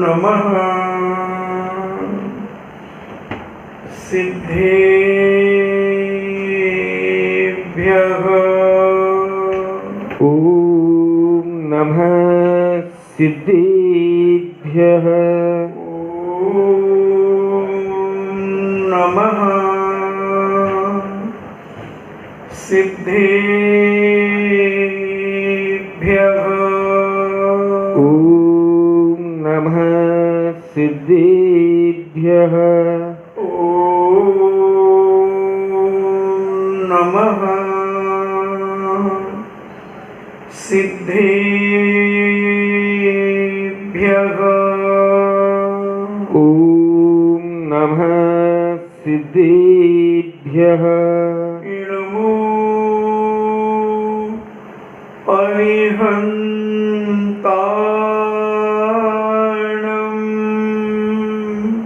नमः सिद्धेभ्यः। ॐ नमः सिद्धेभ्यः। ॐ नमः सिद्धेभ्यः। ॐ नमः सिद्धेभ्यः। नमः सिद्धेभ्यः। ॐ नमः सिद्धेभ्यः। नमो अरिहन्ताणम्।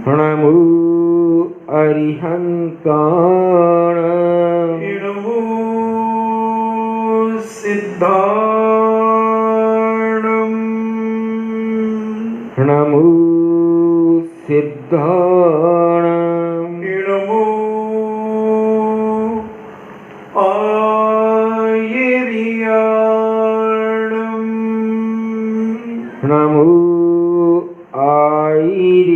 नमो अरिहन्ताणम्। नमो सिद्धाणम्। नमो सिद्धाणम्। नमो आयर्याणम्। नमो आयर्याणम्।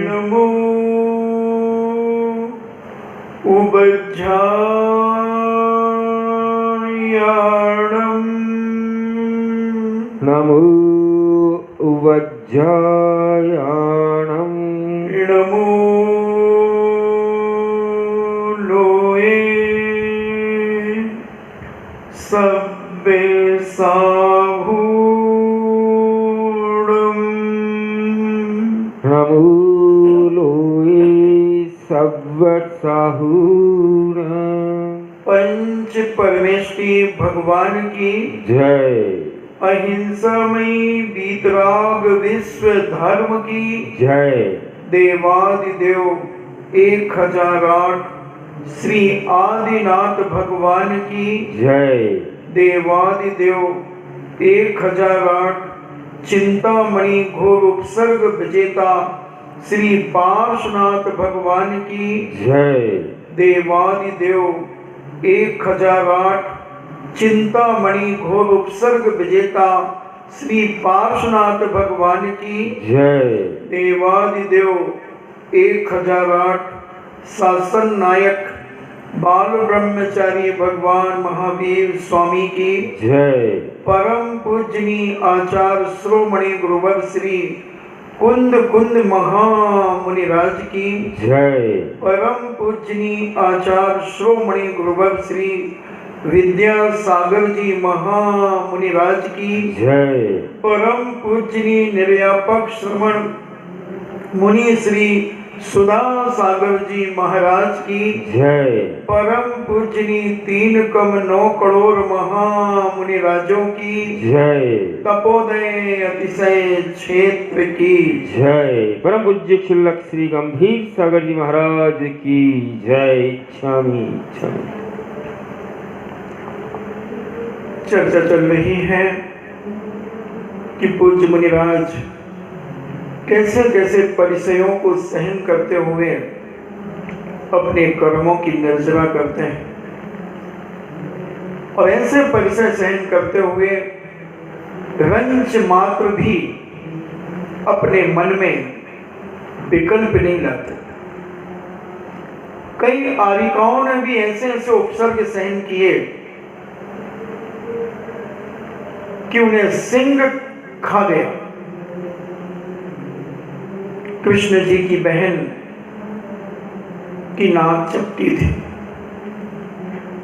नमो उबज्झायाणम्। नमो उवज्जायाणम्। नमो लोये सब्बे साहूणम्। नमो लोये सव्वत्साहूणम्। पंच परमेष्टि भगवान की जय। अहिंसामयी वीतराग विश्व धर्म की जय। देवादिदेव 1008 श्री आदिनाथ भगवान की जय। देवादिदेव 1008 चिंतामणि घोर उपसर्ग विजेता श्री पार्श्वनाथ भगवान की जय। देवादिदेव 1008 चिंतामणि घोर उपसर्ग विजेता श्री पार्श्वनाथ भगवान की जय। देवादिदेव 1008 शासन नायक बाल ब्रह्मचारी भगवान महावीर स्वामी की जय। परम पूजनीय आचार्य श्रोमणि गुरुवर श्री कुंद कुंद महामुनिराज की जय। परम पूजनीय आचार्य श्रोमणि गुरुवर श्री विद्यासागर जी महामुनिराज की जय। परम पूजनीय निर्व्यापक श्रवण मुनि श्री सुधा सागर जी महाराज की जय। परम पूजनीय 3,9 करोड़ महामुनिराजों की जय। तपोदय अतिशय क्षेत्र की जय। परम पूज्य क्षुल्लक श्री गंभीर सागर जी महाराज की जय। क्षमी क्षमी। चर्चा चल रही है कि पूज्य मुनिराज कैसे कैसे परिचयों को सहन करते हुए अपने कर्मों की निर्जरा करते हैं और ऐसे परिचय सहन करते हुए रंच मात्र भी अपने मन में विकल्प नहीं लाते। कई आरिकाओं ने भी ऐसे ऐसे उपसर्ग सहन किए कि उन्हें सिंह खा गया। कृष्ण जी की बहन की नाक चपटी थी।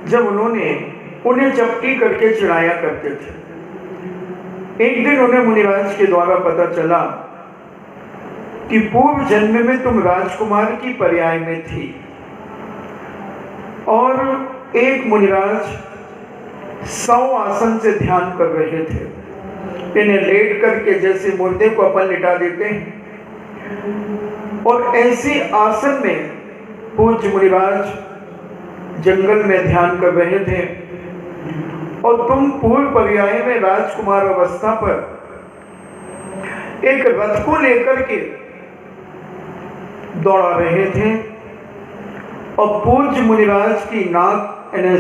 जब उन्होंने उन्हें चपटी करके चिढ़ाया करते थे, एक दिन उन्हें मुनिराज के द्वारा पता चला कि पूर्व जन्म में तुम राजकुमार की पर्याय में थी और एक मुनिराज 100 आसन से ध्यान कर रहे थे। इन्हें लेट करके जैसे मुर्दे को अपन लिटा देते हैं और ऐसे आसन में पूज्य मुनिराज जंगल में ध्यान कर रहे थे और तुम पूर्व पर्याय में राजकुमार अवस्था पर एक रथ को लेकर के दौड़ा रहे थे और पूज्य मुनिराज की नाक यानी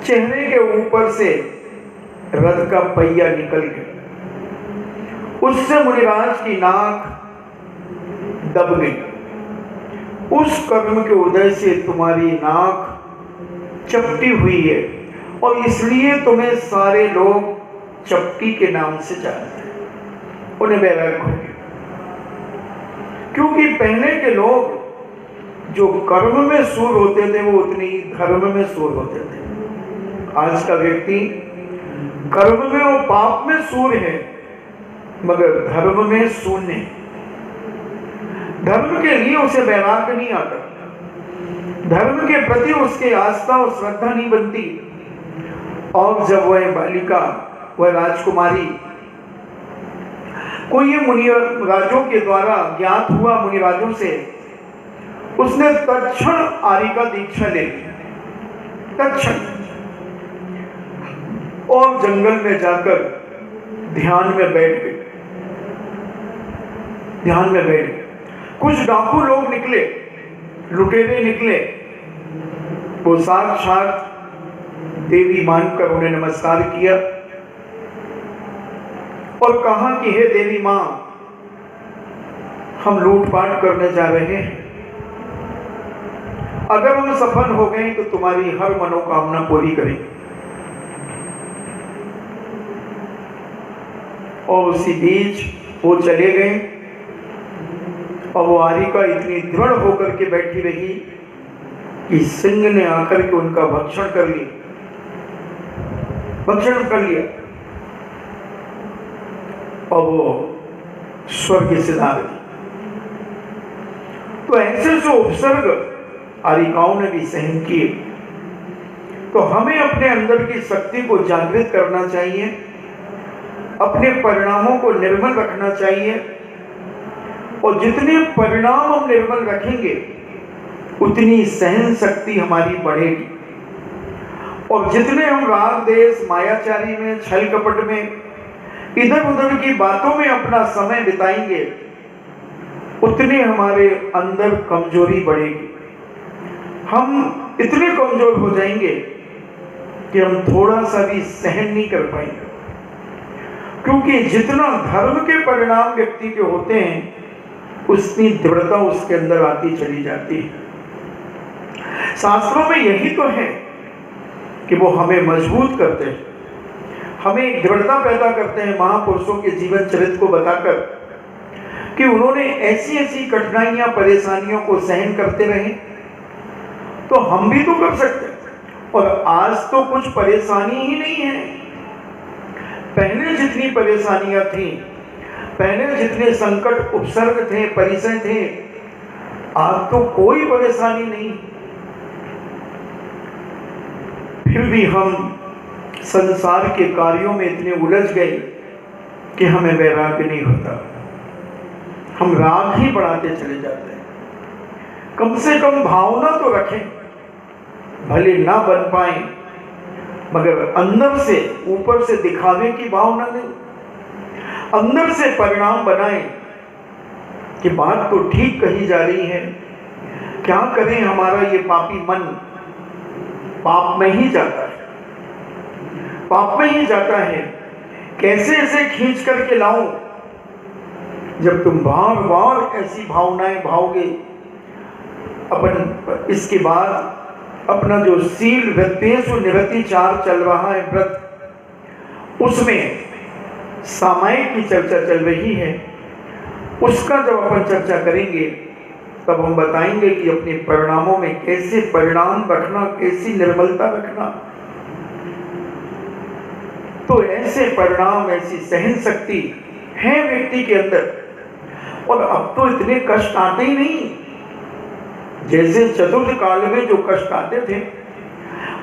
चेहरे के ऊपर से रथ का पहिया निकल गया। उससे मुनिराज की नाक दब गई। उस कर्म के उदय से तुम्हारी नाक चपटी हुई है और इसलिए तुम्हें सारे लोग चपटी के नाम से जानते हैं। उन्हें वैराग्य हो गया, क्योंकि पहले के लोग जो कर्म में सूर होते थे वो उतनी ही धर्म में सूर होते थे। आज का व्यक्ति कर्म में और पाप में सूर है मगर धर्म में शून्य है। धर्म के लिए उसे वैराग्य नहीं आता, धर्म के प्रति उसकी आस्था और श्रद्धा नहीं बनती। और जब वह बालिका, वह राजकुमारी को ये मुनिराजों के द्वारा ज्ञात हुआ, मुनिराजों से, उसने तत्क्षण आर्य का दीक्षा ले ली, तत्क्षण, और जंगल में जाकर ध्यान में बैठ गई। ध्यान में बैठ गई। कुछ डाकू लोग निकले, लुटेरे निकले, वो साक्षात देवी मानकर उन्हें नमस्कार किया और कहा कि हे देवी मां, हम लूटपाट करने जा रहे हैं, अगर हम सफल हो गए तो तुम्हारी हर मनोकामना पूरी करेंगे। और उसी बीच वो चले गए और वो आरिका इतनी दृढ़ होकर के बैठी रही कि सिंह ने आकर के उनका भक्षण कर लिया, भक्षण कर लिया और वो स्वर्ग से सिधार दी। तो ऐसे जो उपसर्ग आरिकाओं ने भी सहन किए, तो हमें अपने अंदर की शक्ति को जागृत करना चाहिए, अपने परिणामों को निर्मल रखना चाहिए। और जितने परिणाम हम निर्मल रखेंगे उतनी सहन शक्ति हमारी बढ़ेगी। और जितने हम राग देश मायाचारी में, छल कपट में, इधर उधर की बातों में अपना समय बिताएंगे उतने हमारे अंदर कमजोरी बढ़ेगी। हम इतने कमजोर हो जाएंगे कि हम थोड़ा सा भी सहन नहीं कर पाएंगे, क्योंकि जितना धर्म के परिणाम व्यक्ति के होते हैं उतनी दृढ़ता उसके अंदर आती चली जाती है। शास्त्रों में यही तो है कि वो हमें मजबूत करते हैं, हमें एक दृढ़ता पैदा करते हैं महापुरुषों के जीवन चरित्र को बताकर कि उन्होंने ऐसी ऐसी कठिनाइयां, परेशानियों को सहन करते रहे, तो हम भी तो कर सकते हैं। और आज तो कुछ परेशानी ही नहीं है। पहले जितनी परेशानियां थी, पहले जितने संकट उपसर्ग थे, परिचय थे, आज तो कोई परेशानी नहीं। फिर भी हम संसार के कार्यों में इतने उलझ गए कि हमें वैराग्य नहीं होता, हम राग ही बढ़ाते चले जाते हैं। कम से कम भावना तो रखें, भले ना बन पाए मगर अंदर से, ऊपर से दिखावे की भावना नहीं, अंदर से परिणाम बनाए कि बात तो ठीक कही जा रही है, क्या करें, हमारा ये पापी मन पाप में ही जाता है, पाप में ही जाता है। कैसे ऐसे खींच करके लाऊं? जब तुम बार बार ऐसी भावनाएं भाओगे, अपन इसके बाद अपना जो शील वृत्तेषु निरति चार चल रहा है व्रत, उसमें सामायिक की चर्चा चल रही है, उसका जब अपन चर्चा करेंगे तब हम बताएंगे कि अपने परिणामों में कैसे परिणाम रखना, कैसी निर्मलता रखना। तो ऐसे परिणाम, ऐसी सहन शक्ति है व्यक्ति के अंदर। और अब तो इतने कष्ट आते ही नहीं, जैसे चतुर्थ काल में जो कष्ट आते थे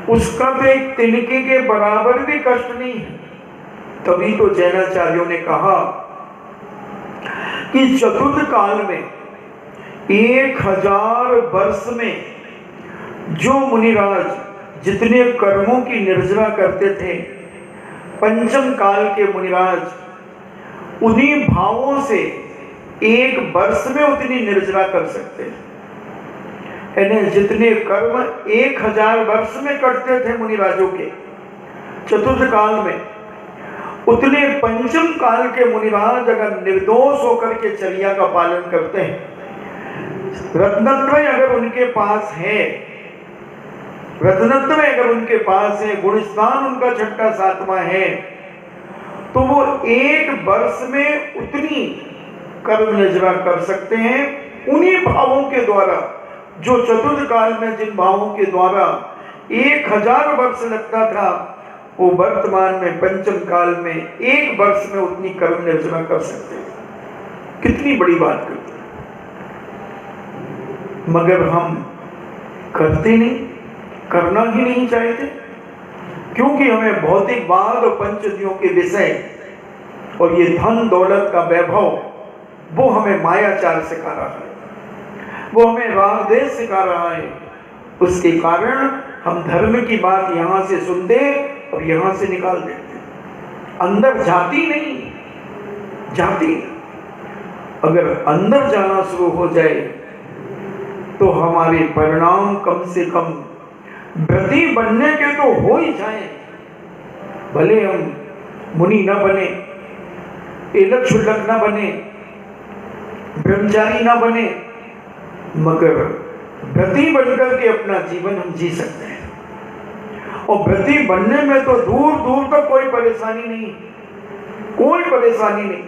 उसका तो एक तिनके के बराबर भी कष्ट नहीं है। तभी तो जैनाचार्यों ने कहा कि चतुर्थ काल में 1000 वर्ष में जो मुनिराज जितने कर्मों की निर्जरा करते थे पंचम काल के मुनिराज, उन्हीं भावों से एक वर्ष में उतनी निर्जरा कर सकते हैं। यानी जितने कर्म 1000 वर्ष में करते थे मुनिराजों के चतुर्थ काल में, उतने पंचम काल के मुनिराज अगर निर्दोष होकर के चर्या का पालन करते हैं, रत्नत्रय अगर उनके पास है, रत्नत्रय अगर उनके पास है, गुणस्थान उनका छठा सातवां है, तो वो एक वर्ष में उतनी कर्म निर्जरा कर सकते हैं उन्हीं भावों के द्वारा जो चतुर्थ काल में जिन भावों के द्वारा 1000 वर्ष लगता था, वो वर्तमान में पंचम काल में एक वर्ष में उतनी कर्म निर्जरा कर सकते हैं। कितनी बड़ी बात करते हैं, मगर हम करते नहीं, करना ही नहीं चाहते, क्योंकि हमें भौतिकवाद और पंचदियों के विषय और ये धन दौलत का वैभव, वो हमें मायाचार सिखा रहा है, वो हमें राग देश सिखा रहा है। उसके कारण हम धर्म की बात यहाँ से सुनते और यहाँ से निकाल देते, अंदर जाती नहीं, जाती। अगर अंदर जाना शुरू हो जाए तो हमारे परिणाम कम से कम व्रती बनने के तो हो ही जाए। भले हम मुनि न बने, एलक शुल्लक न बने, ब्रह्मचारी न बने, मगर व्रती बनकर के अपना जीवन हम जी सकते हैं। और व्रती बनने में तो दूर दूर तक कोई परेशानी नहीं, कोई परेशानी नहीं।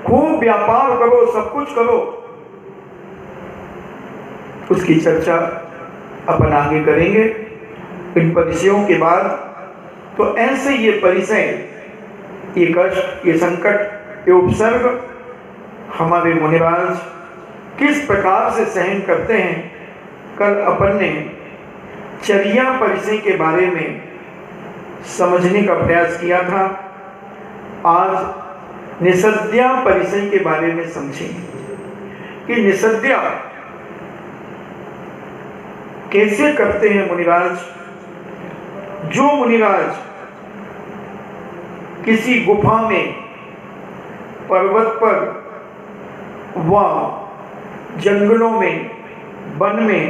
खूब व्यापार करो, सब कुछ करो, उसकी चर्चा अपन आगे करेंगे इन परिचयों के बाद। तो ऐसे ये परिचय, ये कष्ट, ये संकट, ये उपसर्ग हमारे मुनिराज किस प्रकार से सहन करते हैं, कल अपन ने चर्या परिचय के बारे में समझने का प्रयास किया था। आज निषद्या परिचय के बारे में समझेंगे कि निषद्या कैसे करते हैं मुनिराज। जो मुनिराज किसी गुफा में, पर्वत पर व जंगलों में, वन में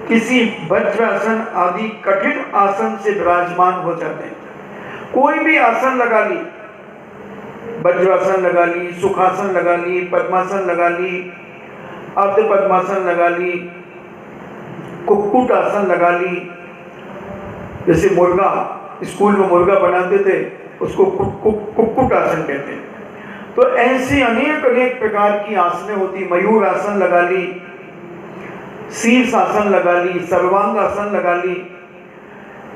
किसी वज्रासन आदि कठिन आसन से विराजमान हो जाते हैं। कोई भी आसन लगा ली, वज्रासन लगा ली, सुखासन लगा ली, पद्मासन लगा ली, अर्ध पद्मासन लगा ली, कुक्कुट आसन लगा ली। जैसे मुर्गा, स्कूल में मुर्गा बनाते थे, उसको कुक्कुट आसन कहते हैं। तो ऐसी अनेक अनेक प्रकार की आसनें होती। मयूर आसन लगा ली, शीर्ष आसन लगा ली, सर्वांग आसन लगा ली,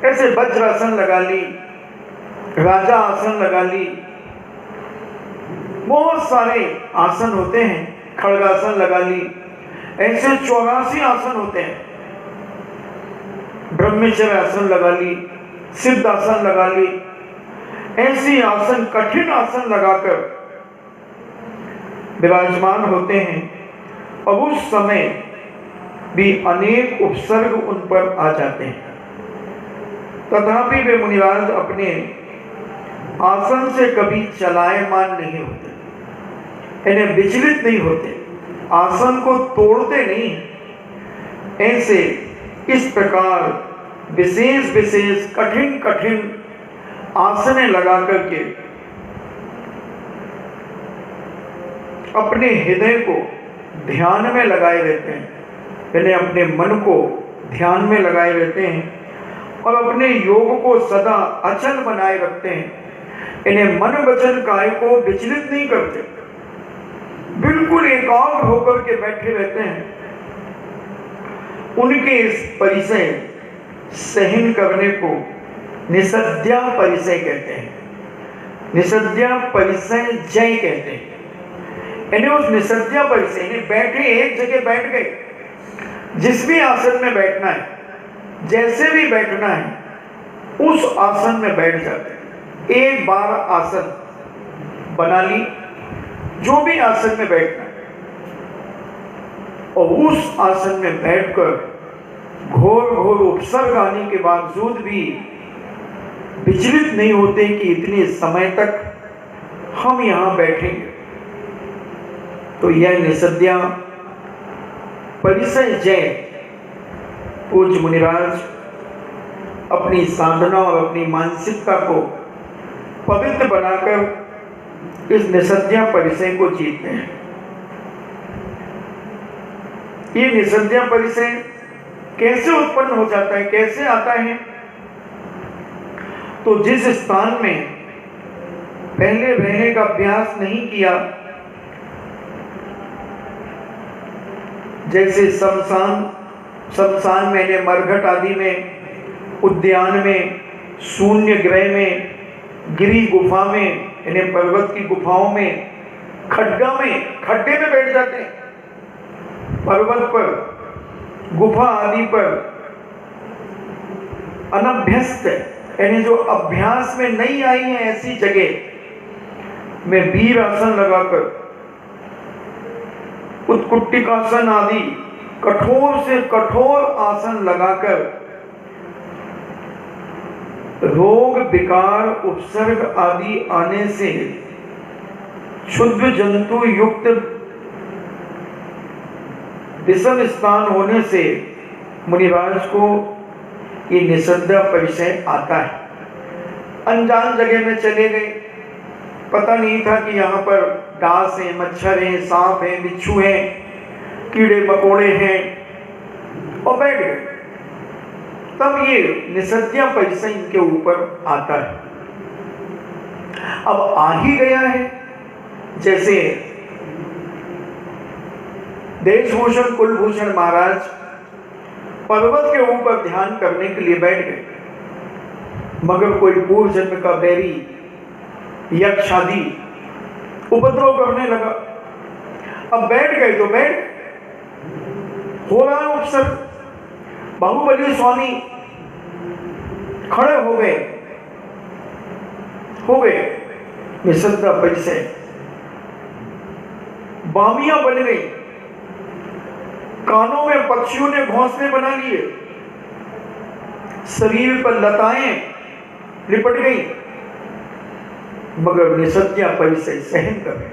ऐसे वज्रासन लगा ली, राजा आसन लगा ली, बहुत सारे आसन होते हैं। खड़गासन लगा ली, ऐसे 84 आसन होते हैं। ब्रह्मचर्य आसन लगा ली, सिद्ध आसन लगा ली, ऐसी आसन, कठिन आसन लगाकर विराजमान होते हैं। और उस समय भी अनेक उपसर्ग उन पर आ जाते हैं, तथापि वे मुनिराज अपने आसन से कभी चलायमान नहीं होते, इन्हें विचलित नहीं होते, आसन को तोड़ते नहीं। ऐसे इस प्रकार विशेष विशेष कठिन कठिन आसनें लगा करके अपने हृदय को ध्यान में लगाए रहते हैं, यानी अपने मन को ध्यान में लगाए रहते हैं और अपने योग को सदा अचल बनाए रखते हैं। इन्हें मन वचन काय को विचलित नहीं करते, बिल्कुल एकाग्र होकर के बैठे रहते हैं। उनके इस परिचय सहन करने को निषद्या परिचय कहते हैं, निषद्या परिचय जय कहते हैं। यानी उस निषद्या परिचय, यानी बैठे, एक जगह बैठ गए, जिस भी आसन में बैठना है, जैसे भी बैठना है, उस आसन में बैठ जाते हैं। एक बार आसन बना ली, जो भी आसन में बैठना है, और उस आसन में बैठकर घोर घोर उपसर्ग आने के बावजूद भी विचलित नहीं होते कि इतने समय तक हम यहाँ बैठेंगे। तो यह निसद्या परिसय जय पूज्य मुनिराज अपनी साधना और अपनी मानसिकता को पवित्र बनाकर इस निसद्या परिसय को जीतते हैं। ये निसद्या परिसय कैसे उत्पन्न हो जाता है, कैसे आता है? तो जिस स्थान में पहले रहने का अभ्यास नहीं किया, जैसे शमशान मैंने मरघट आदि में, उद्यान में, शून्य ग्रह में, गिरी गुफा में, यानी पर्वत की गुफाओं में, खड्डे में बैठ जाते हैं, पर्वत पर, गुफा आदि पर अनभ्यस्त, यानी जो अभ्यास में नहीं आई है ऐसी जगह में वीर आसन लगाकर, उत्कुट्टिकासन आदि कठोर से कठोर आसन लगाकर रोग विकार उपसर्ग आदि आने से क्षुद्र जंतु युक्त विषम स्थान होने से मुनिराज को ये निसद्या परिसय आता है। अनजान जगह में चले गए, पता नहीं था कि यहाँ पर डांस है, मच्छर हैं, सांप हैं, बिच्छू हैं, कीड़े मकोड़े हैं, और बैठ गए। तब ये निसद्या परिसय इनके ऊपर आता है। अब आ ही गया है, जैसे देशभूषण कुलभूषण महाराज पर्वत के ऊपर ध्यान करने के लिए बैठ गए, मगर कोई पूर्व जन्म का बैरी यक्ष आदि उपद्रव करने लगा। अब बैठ गए तो बैठ, हो रहा है उपसर्ग। बाहुबली स्वामी खड़े हो गए निसद्या परिसय, बामियां बन गई, कानों में पक्षियों ने घोंसले बना लिए, शरीर पर लताएं लिपट गई, मगर निसद्या परिसय सहन कर गए,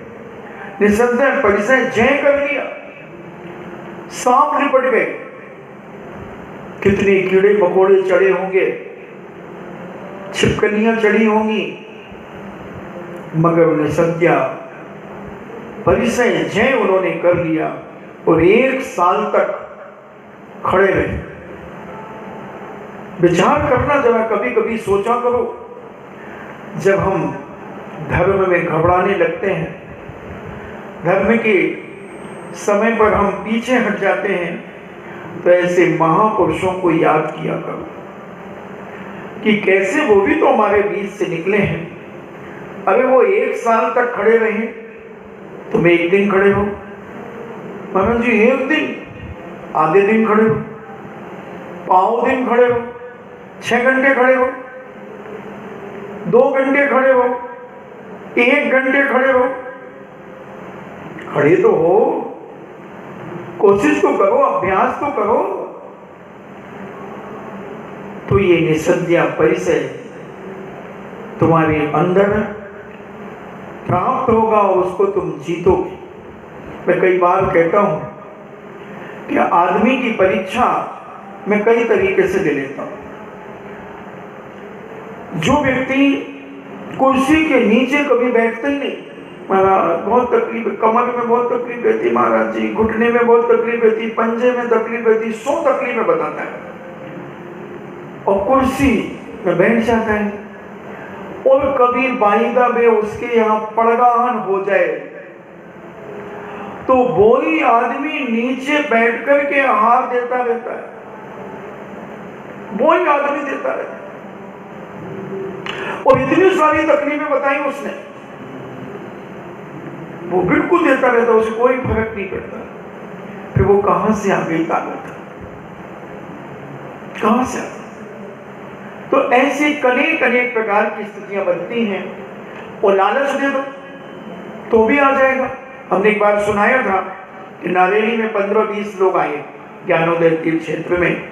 निसद्या परिसय जय कर लिया। सांप लिपट गए, कितने कीड़े मकोड़े चढ़े होंगे, छिपकलियां चढ़ी होंगी, मगर निसद्या परिसय जय उन्होंने कर लिया और 1 साल तक खड़े रहे। विचार करना जरा, कभी कभी सोचा करो, जब हम धर्म में घबराने लगते हैं, धर्म के समय पर हम पीछे हट जाते हैं, तो ऐसे महापुरुषों को याद किया करो कि कैसे वो भी तो हमारे बीच से निकले हैं। अरे वो 1 साल तक खड़े रहे, तुम 1 दिन खड़े हो, महाराज जी 1 दिन, आधे दिन खड़े हो, पाँव दिन खड़े हो, 6 घंटे खड़े हो, 2 घंटे खड़े हो, 1 घंटे खड़े हो, खड़े तो हो, कोशिश तो करो, अभ्यास तो करो। तो ये निसद्या परिसय तुम्हारे अंदर प्राप्त होगा और उसको तुम जीतोगे। मैं कई बार कहता हूं कि आदमी की परीक्षा मैं कई तरीके से ले लेता हूं। जो व्यक्ति कुर्सी के नीचे कभी बैठता ही नहीं, महाराज बहुत तकलीफ, कमर में बहुत तकलीफ रहती महाराज जी, घुटने में बहुत तकलीफ रहती, पंजे में तकलीफ रहती, 100 तकलीफें बताता है, और कुर्सी में बैठ जाता है। और कभी बाइंदा में उसके यहाँ पड़गाहन हो जाए तो वही आदमी नीचे बैठ कर के हाथ देता रहता है, वही आदमी देता रहता है, और इतनी सारी तकलीफें बताई उसने, वो बिल्कुल देता रहता, उसे कोई फर्क नहीं पड़ता। फिर वो कहां से आ गई ताकत, कहां से आ गई? तो ऐसे अनेक प्रकार की स्थितियां बनती हैं, और लालच दे दो तो भी आ जाएगा। हमने एक बार सुनाया था कि नारेली में 15-20 लोग आए ज्ञानोदय तीर्थ क्षेत्र में,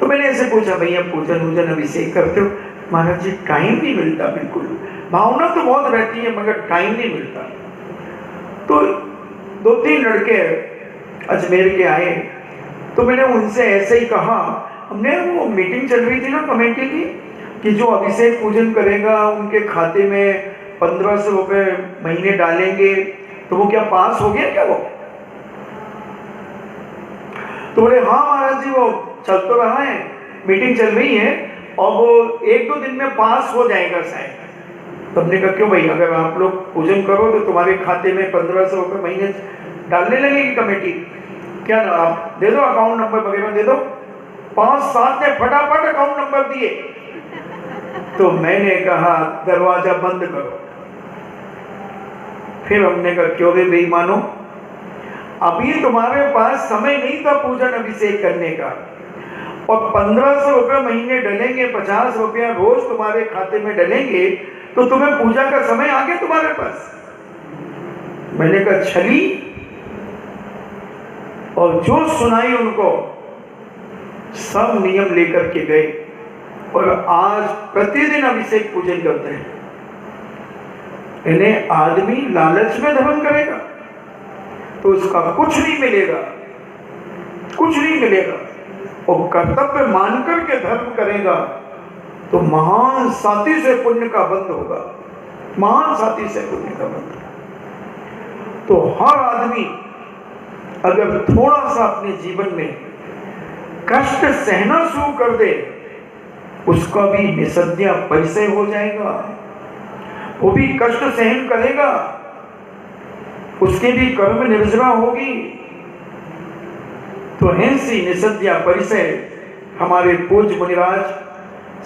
तो मैंने ऐसे पूछा, भैया पूजन वूजन अभिषेक करते हो? महाराज जी टाइम नहीं मिलता, बिल्कुल भावना तो बहुत रहती है मगर टाइम नहीं मिलता। तो 2-3 लड़के अजमेर के आए, तो मैंने उनसे ऐसे ही कहा, हमने वो मीटिंग चल रही थी ना कमेटी की कि जो अभिषेक पूजन करेगा उनके खाते में 1500 रुपये महीने डालेंगे, तो वो क्या पास हो गया क्या वो? तो बोले हाँ महाराज जी वो चल तो रहा है, मीटिंग चल रही है और वो 1-2 दिन में पास हो जाएगा शायद। तो हमने कहा क्यों भाई, अगर आप लोग पूजन करो तो तुम्हारे खाते में 1500 रुपये महीने डालने लगेगी कमेटी, क्या ना आप दे दो अकाउंट नंबर वगैरह दे दो। 5-7 ने फटाफट अकाउंट नंबर दिए। तो मैंने कहा दरवाजा बंद करो। फिर हमने कहा क्यों रे बेईमानो, अभी तुम्हारे पास समय नहीं था पूजन अभिषेक करने का, और 1500 रुपये महीने डलेंगे, 50 रुपया रोज तुम्हारे खाते में डलेंगे, तो तुम्हें पूजा का समय आ गया तुम्हारे पास। मैंने कहा छली, और जो सुनाई उनको सब नियम लेकर के गए और आज प्रतिदिन अभिषेक पूजन करते हैं। इन्हें आदमी लालच में धर्म करेगा तो उसका कुछ नहीं मिलेगा, कुछ नहीं मिलेगा, और कर्तव्य मानकर के धर्म करेगा तो महान साथी से पुण्य का बंध होगा, महान साथी से पुण्य का बंध। तो हर आदमी अगर थोड़ा सा अपने जीवन में कष्ट सहना शुरू कर दे, उसका भी निसद्या परिचय हो जाएगा, वो भी कष्ट सहन करेगा, उसके भी कर्म निर्जरा होगी। तो ऐसी निसद्या परिचय हमारे पूज्य मुनिराज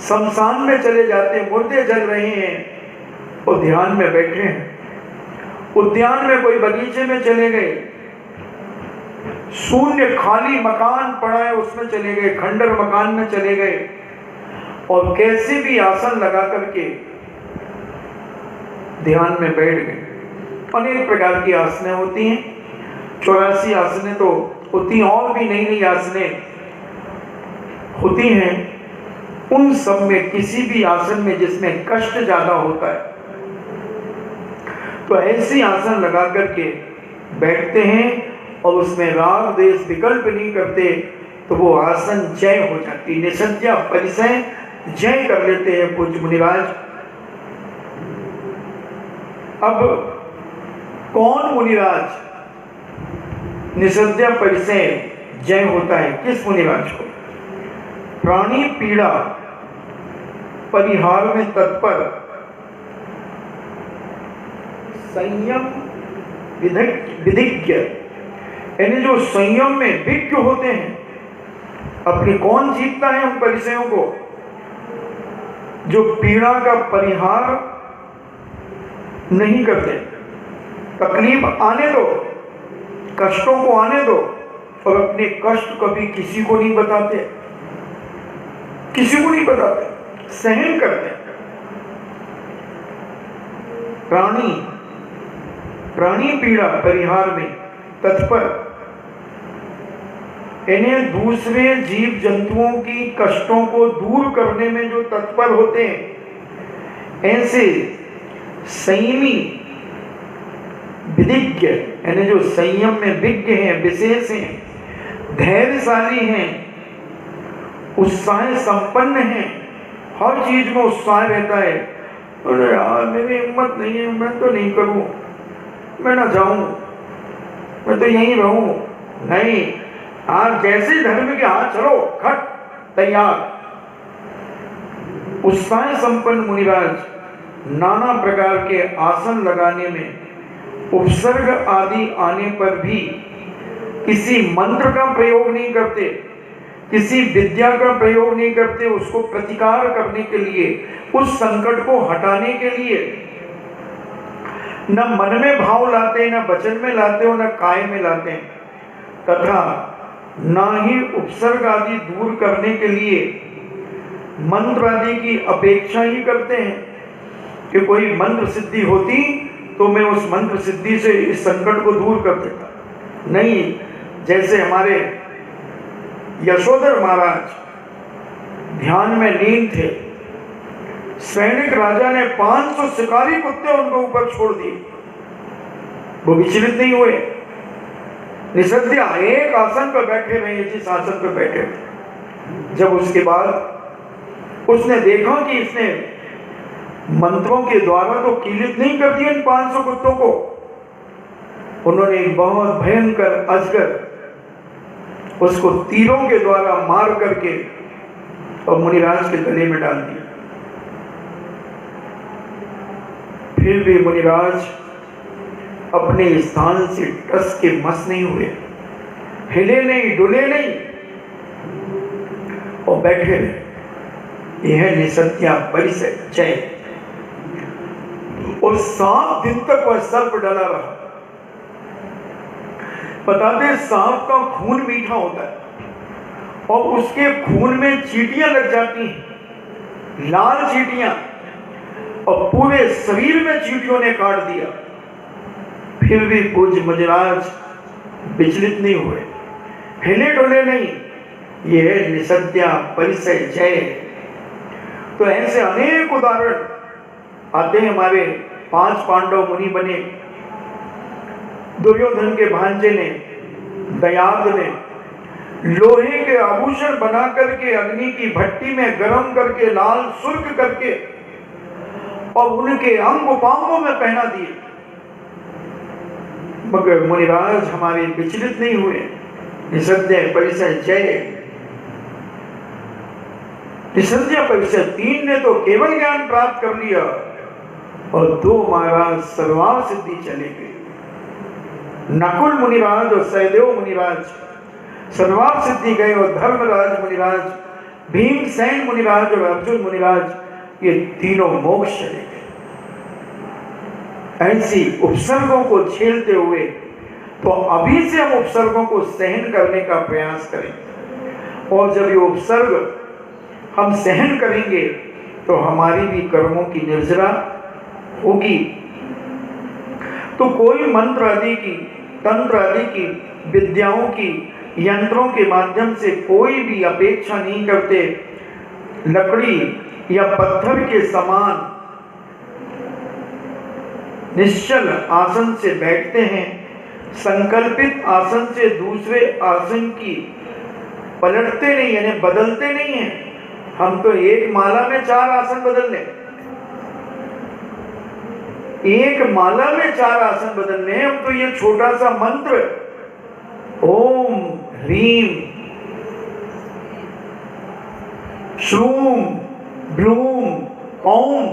शमशान में चले जाते, मुर्दे जल रहे हैं और ध्यान में बैठे हैं, उद्यान में कोई बगीचे में चले गए, शून्य खाली मकान पड़ा है उसमें चले गए, खंडर मकान में चले गए, और कैसे भी आसन लगा करके ध्यान में बैठ गए। अनेक प्रकार की आसनें होती हैं, 84 आसनें तो होती हैं, और भी नई नई आसनें होती हैं। उन सब में किसी भी आसन में जिसमें कष्ट ज्यादा होता है तो ऐसी आसन लगा करके बैठते हैं और उसमें राग द्वेष विकल्प नहीं करते, तो वो आसन जय हो जाती, निसद्या परिचय जय कर लेते हैं पूज्य मुनिराज। अब कौन मुनिराज निसद्या परिचय जय होता है, किस मुनिराज को? प्राणी पीड़ा परिहार में तत्पर, संयम विधिज्ञ, यानी जो संयम में विज्ञ होते हैं। अपनी कौन जीतता है उन परिचयों को? जो पीड़ा का परिहार नहीं करते, तकलीफ आने दो, कष्टों को आने दो, और अपने कष्ट कभी किसी को नहीं बताते, किसी को नहीं बताते, सहन करते। प्राणी पीड़ा परिहार में तत्पर, इन्हें दूसरे जीव जंतुओं की कष्टों को दूर करने में जो तत्पर होते हैं, ऐसे संयमी विधिज्ञ, यानी जो संयम में विज्ञ हैं, विशेष हैं, धैर्यशाली हैं, उत्साह संपन्न हैं, हर चीज में उत्साह रहता है। अरे यार मेरी हिम्मत नहीं है, मैं तो नहीं करूं, मैं ना जाऊं, मैं तो यहीं रहूं। नहीं, आप जैसे धर्म के हाथ चलो, खट तैयार। उत्साह संपन्न मुनिराज नाना प्रकार के आसन लगाने में, उपसर्ग आदि आने पर भी किसी मंत्र का प्रयोग नहीं करते, किसी विद्या का प्रयोग नहीं करते, उसको प्रतिकार करने के लिए, उस संकट को हटाने के लिए न मन में भाव लाते, न वचन में लाते हो, न काय में लाते हैं, तथा न ही उपसर्ग आदि दूर करने के लिए मंत्र आदि की अपेक्षा ही करते हैं कि कोई मंत्र सिद्धि होती तो मैं उस मंत्र सिद्धि से इस संकट को दूर कर देता। नहीं, जैसे हमारे यशोधर महाराज ध्यान में लीन थे। सैनिक राजा ने 500 शिकारी कुत्ते उनके ऊपर छोड़ दिए, वो विचलित नहीं हुए। निसंध्या एक आसन पर बैठे हुए, जिस आसन पर बैठे थे। जब उसके बाद उसने देखा कि इसने मंत्रों के द्वारा तो कीलित नहीं कर दिया इन 500 कुत्तों को, उन्होंने एक बहुत भयंकर अजगर उसको तीरों के द्वारा मार करके और मुनिराज के गले में डाल दिया। फिर भी मुनिराज अपने स्थान से टस के मस नहीं हुए, हिले नहीं, डुले नहीं और बैठे रहे। यह निसंध्या परिचय। और 7 दिन तक वह सर्प डला रहा। बताते सांप का खून मीठा होता है और उसके खून में चींटियां लग जाती हैं, लाल चींटियां, और पूरे शरीर में चींटियों ने काट दिया। फिर भी पूज्य मुनिराज विचलित नहीं हुए, हिले डुले नहीं। यह निसंध्या परिचय जय। तो ऐसे अनेक उदाहरण आते हैं। हमारे 5 पांडव मुनि बने। दुर्योधन के भांजे ने, दयाद ने लोहे के आभूषण बना करके अग्नि की भट्टी में गर्म करके लाल सुर्ख करके और उनके अंग उपांगों में पहना दिए। मगर मुनिराज हमारे विचलित नहीं हुए। निसंध्या परिचय जय। निसंध्या परिचय 3 ने तो केवल ज्ञान प्राप्त कर लिया और 2 महाराज सर्वार्थ सिद्धि चले गए। नकुल मुनिराज और सहदेव मुनिराज सर्वार्थ सिद्धि गए और धर्मराज मुनिराज, भीमसेन मुनिराज और अर्जुन मुनिराज, ये तीनों मोक्ष चले गए। ऐसी उपसर्गों को झेलते हुए तो अभी से हम उपसर्गों को सहन करने का प्रयास करें। और जब ये उपसर्ग हम सहन करेंगे तो हमारी भी कर्मों की निर्जरा होगी। तो कोई मंत्र आदि की, तंत्र आदि की, विद्याओं की, यंत्रों के माध्यम से कोई भी अपेक्षा नहीं करते। लकड़ी या पत्थर के समान निश्चल आसन से बैठते हैं। संकल्पित आसन से दूसरे आसन की पलटते नहीं, यानी बदलते नहीं हैं। हम तो एक माला में 4 आसन बदल लें, एक माला में 4 आसन बदलने। हम तो ये छोटा सा मंत्र ओम ह्रीम श्रूम ब्लूम ओम,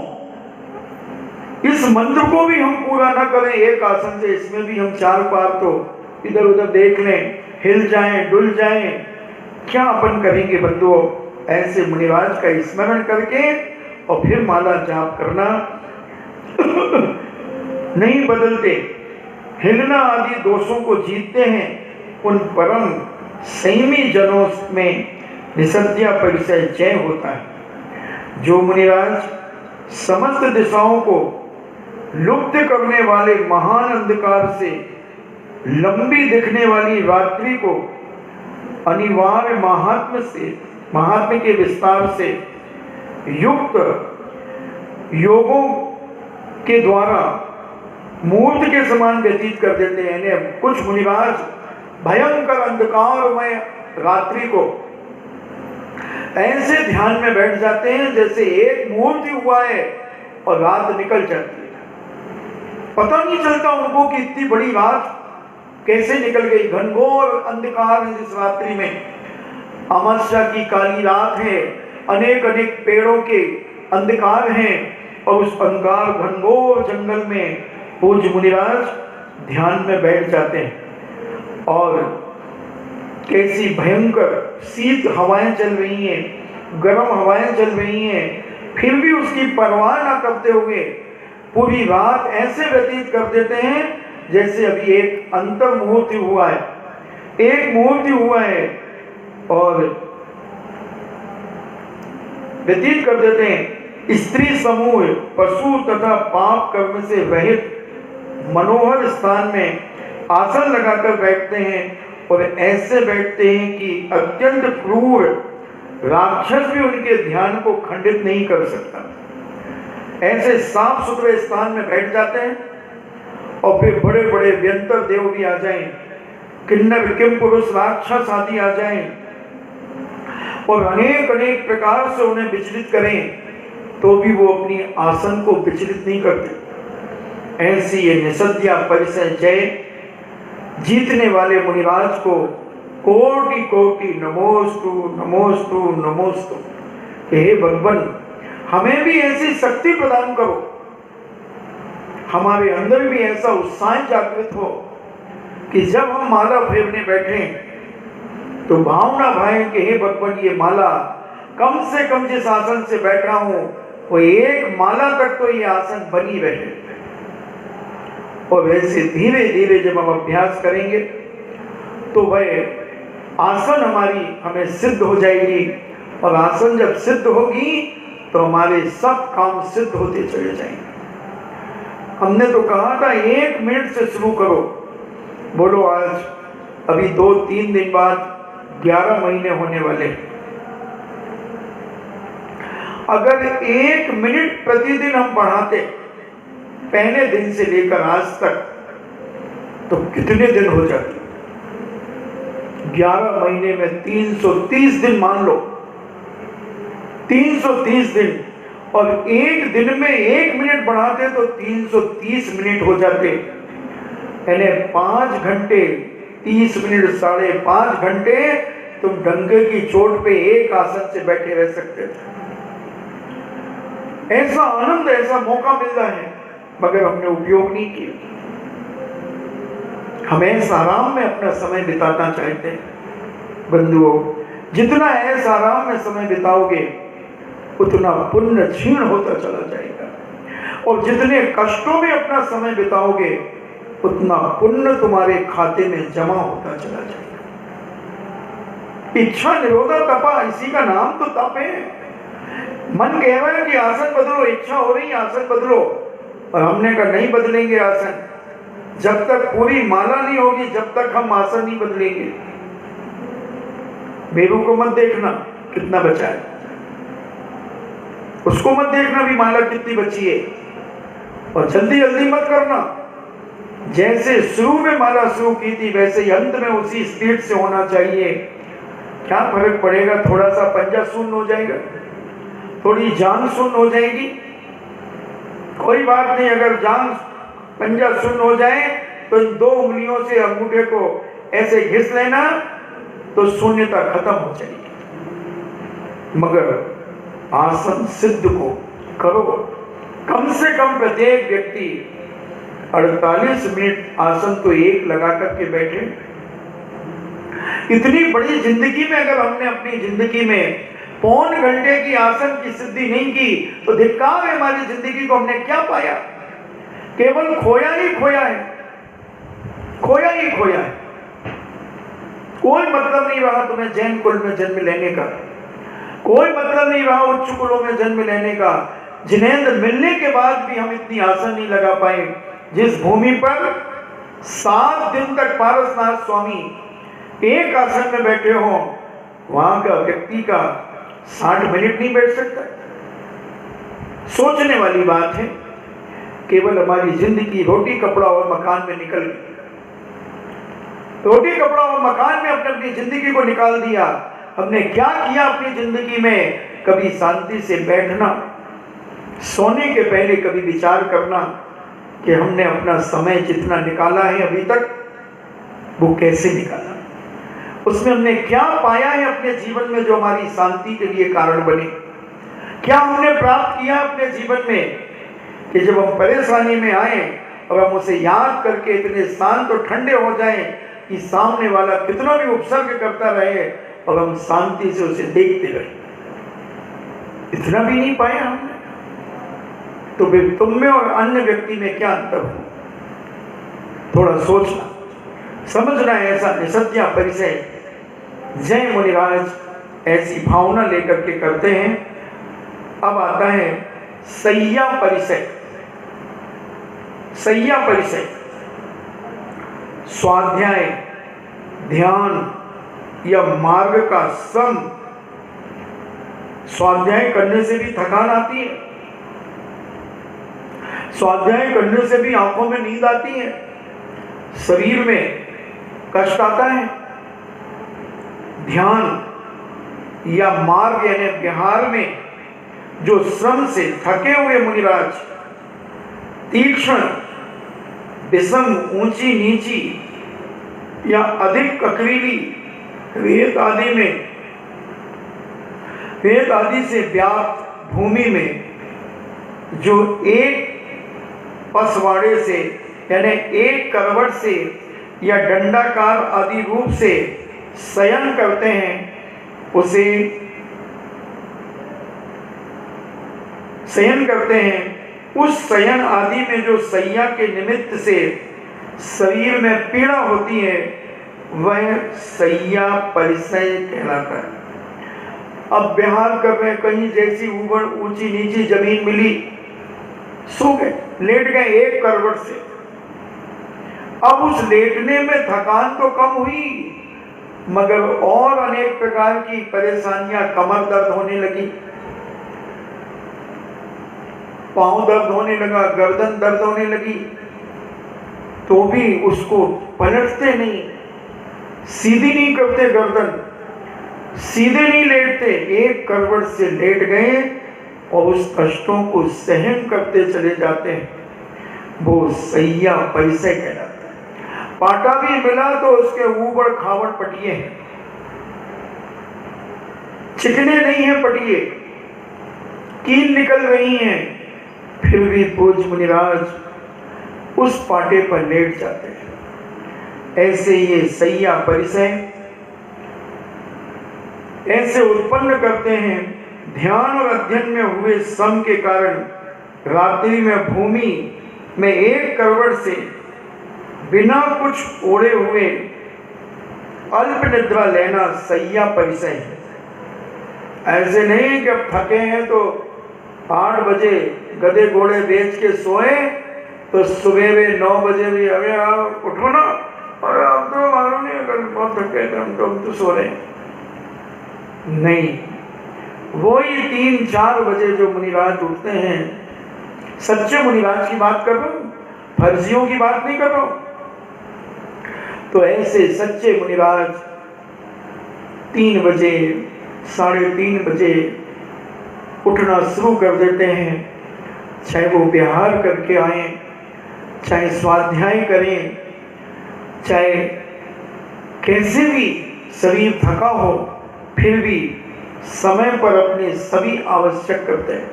इस मंत्र को भी हम पूरा ना करें एक आसन से, इसमें भी हम 4 बार तो इधर उधर देख लें, हिल जाएं, डुल जाएं। क्या अपन करेंगे बंधुओं? ऐसे मुनिराज का स्मरण करके और फिर माला जाप करना। नहीं बदलते, हिलना आदि दोषों को जीतते हैं। उन परम संयमी जनों में निसंध्या परिचय जय होता है। जो मुनिराज समस्त दिशाओं को लुप्त करने वाले महान अंधकार से लंबी दिखने वाली रात्रि को अनिवार्य महात्म्य के विस्तार से युक्त योगों के द्वारा मूर्त के समान व्यतीत कर देते हैं। यानी कुछ मुनिराज भयंकर अंधकारमय रात्रि को ऐसे ध्यान में बैठ जाते हैं जैसे एक मूर्ति हुआ है और रात निकल जाती है। पता नहीं चलता उनको कि इतनी बड़ी रात कैसे निकल गई। घनघोर अंधकार है जिस रात्रि में, अमावस्या की काली रात है, अनेक अनेक पेड़ों के अंधकार हैं और उस अंधकार घनघोर जंगल में पूज्य मुनिराज ध्यान में बैठ जाते हैं। और कैसी भयंकर शीत हवाएं चल रही हैं, गर्म हवाएं चल रही हैं, फिर भी उसकी परवाह ना करते हुए पूरी रात ऐसे व्यतीत कर देते हैं जैसे अभी एक अंतर मुहूर्त हुआ है, एक मुहूर्त हुआ है, और व्यतीत कर देते हैं। स्त्री समूह पशु तथा पाप कर्म से रहित मनोहर स्थान में आसन लगाकर बैठते हैं और ऐसे बैठते हैं कि अत्यंत क्रूर राक्षस भी उनके ध्यान को खंडित नहीं कर सकता। ऐसे साफ सुथरे स्थान में बैठ जाते हैं और फिर बड़े बड़े व्यंतर देव भी आ जाएं, किन्नर किम पुरुष राक्षस आदि आ जाएं और अनेक अनेक प्रकार से उन्हें विचलित करें, तो भी वो अपनी आसन को विचलित नहीं करते। ऐसी ये निसद्या परिसय जय जीतने वाले मुनिराज को कोटि कोटि नमोस्तु नमोस्तु नमोस्तु। हे भगवान, हमें भी ऐसी शक्ति प्रदान करो, हमारे अंदर भी ऐसा उत्साह जागृत हो कि जब हम माला फेरने बैठे तो भावना भाए कि हे भगवान, ये माला कम से कम जिस आसन से बैठा हूं वो एक माला तक तो ये आसन बनी रहे। और वैसे धीरे धीरे जब हम अभ्यास करेंगे तो वह आसन हमारी हमें सिद्ध हो जाएगी, और आसन जब सिद्ध होगी तो हमारे सब काम सिद्ध होते चले जाएंगे। हमने तो कहा था 1 मिनट से शुरू करो। बोलो आज अभी 2-3 दिन बाद 11 महीने होने वाले, अगर 1 मिनट प्रतिदिन हम बढ़ाते पहले दिन से लेकर आज तक, तो कितने दिन हो जाते? 11 महीने में 330 दिन मान लो, 330 दिन, और एक दिन में 1 मिनट बढ़ाते तो 330 मिनट हो जाते। यानी 5 घंटे 30 मिनट 5.5 घंटे तुम डंगे की चोट पे एक आसन से बैठे रह सकते थे। ऐसा आनंद, ऐसा मौका मिलता है, मगर हमने उपयोग नहीं किया। हम ऐसा आराम में अपना समय बिताना चाहते हैं। बंधुओं, जितना ऐसा आराम में समय बिताओगे उतना पुण्य क्षीण होता चला जाएगा, और जितने कष्टों में अपना समय बिताओगे उतना पुण्य तुम्हारे खाते में जमा होता चला जाएगा। इच्छा निरोधा तपा, इसी का नाम तो तप है। मन कह रहा है कि आसन बदलो, इच्छा हो रही है आसन बदलो, और हमने कहा नहीं बदलेंगे आसन, जब तक पूरी माला नहीं होगी जब तक हम आसन नहीं बदलेंगे। बेबू को मत देखना कितना बचा है, उसको मत देखना भी माला कितनी बची है, और जल्दी जल्दी मत करना। जैसे शुरू में माला शुरू की थी वैसे ही अंत में उसी स्पीड से होना चाहिए। क्या फर्क पड़ेगा, थोड़ा सा पंजा शून्य हो जाएगा, थोड़ी जान शून्य हो जाएगी, कोई बात नहीं। अगर जान पंजा शून्य हो जाए तो इन 2 उंगलियों से अंगूठे को ऐसे घिस लेना तो शून्यता खत्म हो जाएगी। मगर आसन सिद्ध को करो, कम से कम प्रत्येक व्यक्ति 48 मिनट आसन तो एक लगा करके बैठे। इतनी बड़ी जिंदगी में अगर हमने अपनी जिंदगी में 1.25 घंटे की आसन की सिद्धि नहीं की तो धिक्कार है हमारी जिंदगी को। हमने क्या पाया? केवल खोया ही खोया है, खोया ही खोया है। कोई मतलब नहीं रहा तुम्हें जैन कुल में जन्म लेने का, कोई मतलब नहीं रहा उच्च कुलों में जन्म लेने का। जिनेंद्र मिलने के बाद भी हम इतनी आसन नहीं लगा पाए। जिस भूमि पर 7 दिन तक पारसनाथ स्वामी एक आसन में बैठे हो, वहां का व्यक्ति का 60 मिनट नहीं बैठ सकता। सोचने वाली बात है। केवल हमारी जिंदगी रोटी कपड़ा और मकान में निकल गई, रोटी कपड़ा और मकान में अपने अपनी जिंदगी को निकाल दिया। हमने क्या किया अपनी जिंदगी में? कभी शांति से बैठना, सोने के पहले कभी विचार करना कि हमने अपना समय जितना निकाला है अभी तक वो कैसे निकाला, उसमें हमने क्या पाया है अपने जीवन में जो हमारी शांति के लिए कारण बने। क्या हमने प्राप्त किया अपने जीवन में कि जब हम परेशानी में आए और हम उसे याद करके इतने शांत और ठंडे हो जाएं कि सामने वाला कितना भी उपसर्ग करता रहे और हम शांति से उसे देखते रहे। इतना भी नहीं पाया हमने, तो फिर तुम में और अन्य व्यक्ति में क्या अंतर हो? थोड़ा सोचना समझना है। ऐसा निसद्या परिचय जय मुनिराज ऐसी भावना लेकर के करते हैं। अब आता है सैया परिचय। सैया परिचय स्वाध्याय, ध्यान या मार्ग का सम स्वाध्याय करने से भी थकान आती है, स्वाध्याय करने से भी आंखों में नींद आती है, शरीर में कष्ट आता है। ध्यान या मार्ग यानी विहार में जो श्रम से थके हुए मुनिराज तीक्ष्ण, विषम, ऊंची नीची या अधिक ककरीली वेद आदि से व्याप्त भूमि में जो एक पसवाड़े से यानी एक करवट से या दंडाकार आदि रूप से शयन करते हैं, उसे शयन करते हैं। उस शयन आदि में जो शैया के निमित्त से शरीर में पीड़ा होती है, वह शैया परिसय कहलाता है। अब विहार कर रहे, कहीं जैसी ऊबड़ ऊंची नीची जमीन मिली, सो गए, लेट गए एक करवट से। अब उस लेटने में थकान तो कम हुई, मगर और अनेक प्रकार की परेशानियां, कमर दर्द होने लगी, पांव दर्द होने लगा, गर्दन दर्द होने लगी, तो भी उसको पलटते नहीं, सीधी नहीं करते गर्दन, सीधे नहीं लेटते, एक करवट से लेट गए और उस कष्टों को सहन करते चले जाते हैं। वो शैया परिसय कहलाता है। पाटा भी मिला तो उसके ऊबड़ खाबड़ पटिए हैं, चिकने नहीं है पटिए, कील निकल रही हैं, फिर भी पूज्य मुनिराज उस पाटे पर लेट जाते हैं। ऐसे ये शैया परिसय ऐसे उत्पन्न करते हैं। ध्यान और अध्ययन में हुए श्रम के कारण रात्रि में भूमि में एक करवट से बिना कुछ ओढ़े हुए अल्प निद्रा लेना शैया परिसय है। ऐसे नहीं कि अब थके हैं तो 8 बजे गधे घोड़े बेच के सोए तो सुबह 9 बजे भी अरे आप उठो ना, और अब तो मालूम नहीं, अगर बहुत थके थे हम तो सो रहे हैं। नहीं, वही 3-4 बजे जो मुनिराज उठते हैं, सच्चे मुनिराज की बात कर रहा हूं, फर्जियों की बात नहीं कर रहा हूं। तो ऐसे सच्चे मुनिराज 3 बजे 3:30 बजे उठना शुरू कर देते हैं, चाहे वो विहार करके आए, चाहे स्वाध्याय करें, चाहे कैसे भी शरीर थका हो, फिर भी समय पर अपने सभी आवश्यक करते हैं।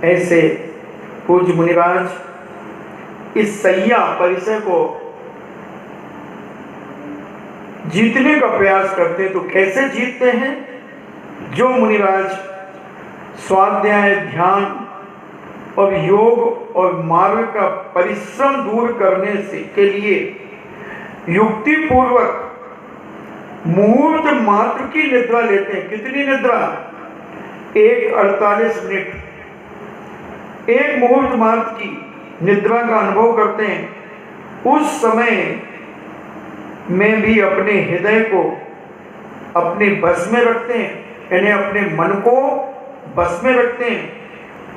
ऐसे पूज्य मुनिराज इस शैया परिसय को जीतने का प्रयास करते हैं। तो कैसे जीतते हैं? जो मुनिराज स्वाध्याय, ध्यान और योग और मार्ग का परिश्रम दूर करने से के लिए युक्ति पूर्वक मुहूर्त मात्र की निद्रा लेते हैं। कितनी निद्रा? 48 मिनट, एक मुहूर्त मात्र की निद्रा का अनुभव करते हैं। उस समय में भी अपने हृदय को अपने बस में रखते हैं, यानी अपने मन को बस में रखते हैं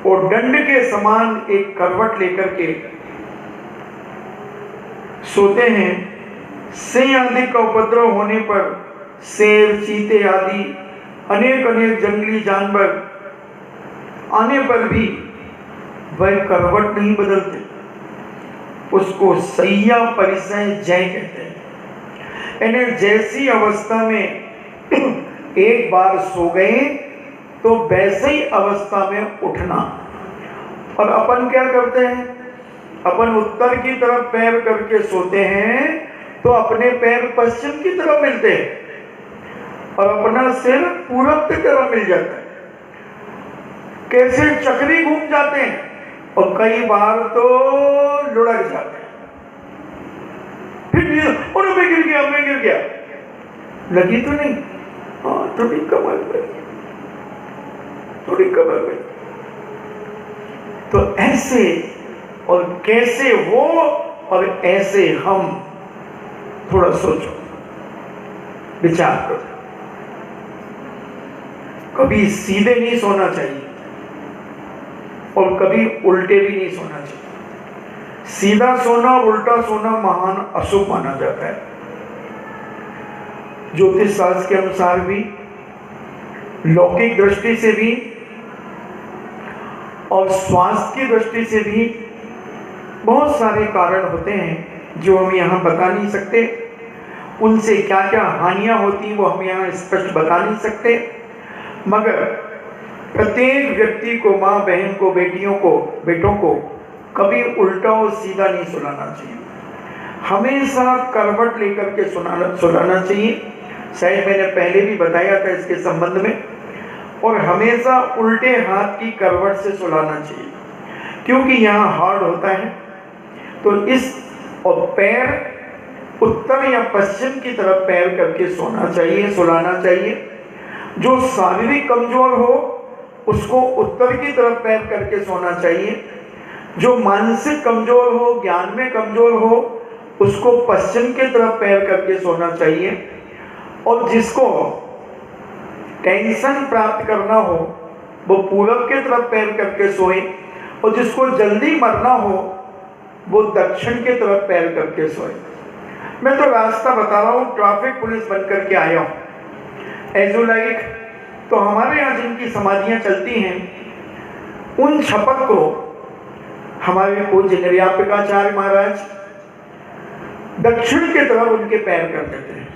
और दंड के समान एक करवट लेकर के सोते हैं। सिंह आदि का उपद्रव होने पर शेर, चीते आदि अनेक जंगली जानवर आने पर भी वह करवट नहीं बदलते, उसको शैया परिसय जय कहते हैं। यानी जैसी अवस्था में एक बार सो गए तो वैसे ही अवस्था में उठना। और अपन क्या करते हैं? अपन उत्तर की तरफ पैर करके सोते हैं तो अपने पैर पश्चिम की तरफ मिलते हैं और अपना सिर पूरब की तरफ मिल जाता है। कैसे चक्री घूम जाते हैं और कई बार तो लुढ़क जाते हैं। फिर मैं गिर गया, लगी तो नहीं, हाँ थोड़ी कमर में, थोड़ी कमर में। तो ऐसे और कैसे वो और ऐसे हम, थोड़ा सोचो, विचार करो। कभी सीधे नहीं सोना चाहिए और कभी उल्टे भी नहीं सोना चाहिए। सीधा सोना और उल्टा सोना महान अशुभ माना जाता है। ज्योतिष शास्त्र के अनुसार भी, लौकिक दृष्टि से भी और स्वास्थ्य की दृष्टि से भी बहुत सारे कारण होते हैं जो हम यहाँ बता नहीं सकते। उनसे क्या क्या हानियां होती वो हम यहाँ स्पष्ट बता नहीं सकते, मगर प्रत्येक व्यक्ति को, माँ बहन को, बेटियों को, बेटों को कभी उल्टा और सीधा नहीं सुलाना चाहिए। हमेशा करवट लेकर के सुलाना चाहिए। शायद मैंने पहले भी बताया था इसके संबंध में। और हमेशा उल्टे हाथ की करवट से सुलाना चाहिए, क्योंकि यहाँ हार्ड होता है। तो इस और पैर उत्तर या पश्चिम की तरफ पैर करके सोना चाहिए, सुलाना चाहिए। जो शारीरिक कमजोर हो उसको उत्तर की तरफ पैर करके सोना चाहिए। जो मानसिक कमजोर हो, ज्ञान में कमजोर हो, उसको पश्चिम की तरफ पैर करके सोना चाहिए। और जिसको टेंशन प्राप्त करना हो वो पूरब के तरफ पैर करके सोए, और जिसको जल्दी मरना हो वो दक्षिण की तरफ पैर करके सोए। मैं तो रास्ता बता रहा हूँ, ट्रैफिक पुलिस बन करके आया हूँ। एजुलाइक तो हमारे यहाँ जिनकी समाधियाँ चलती हैं, उन शपथ को हमारे पूज्य निर्यापिकाचार्य महाराज दक्षिण की तरफ उनके पैर कर देते हैं,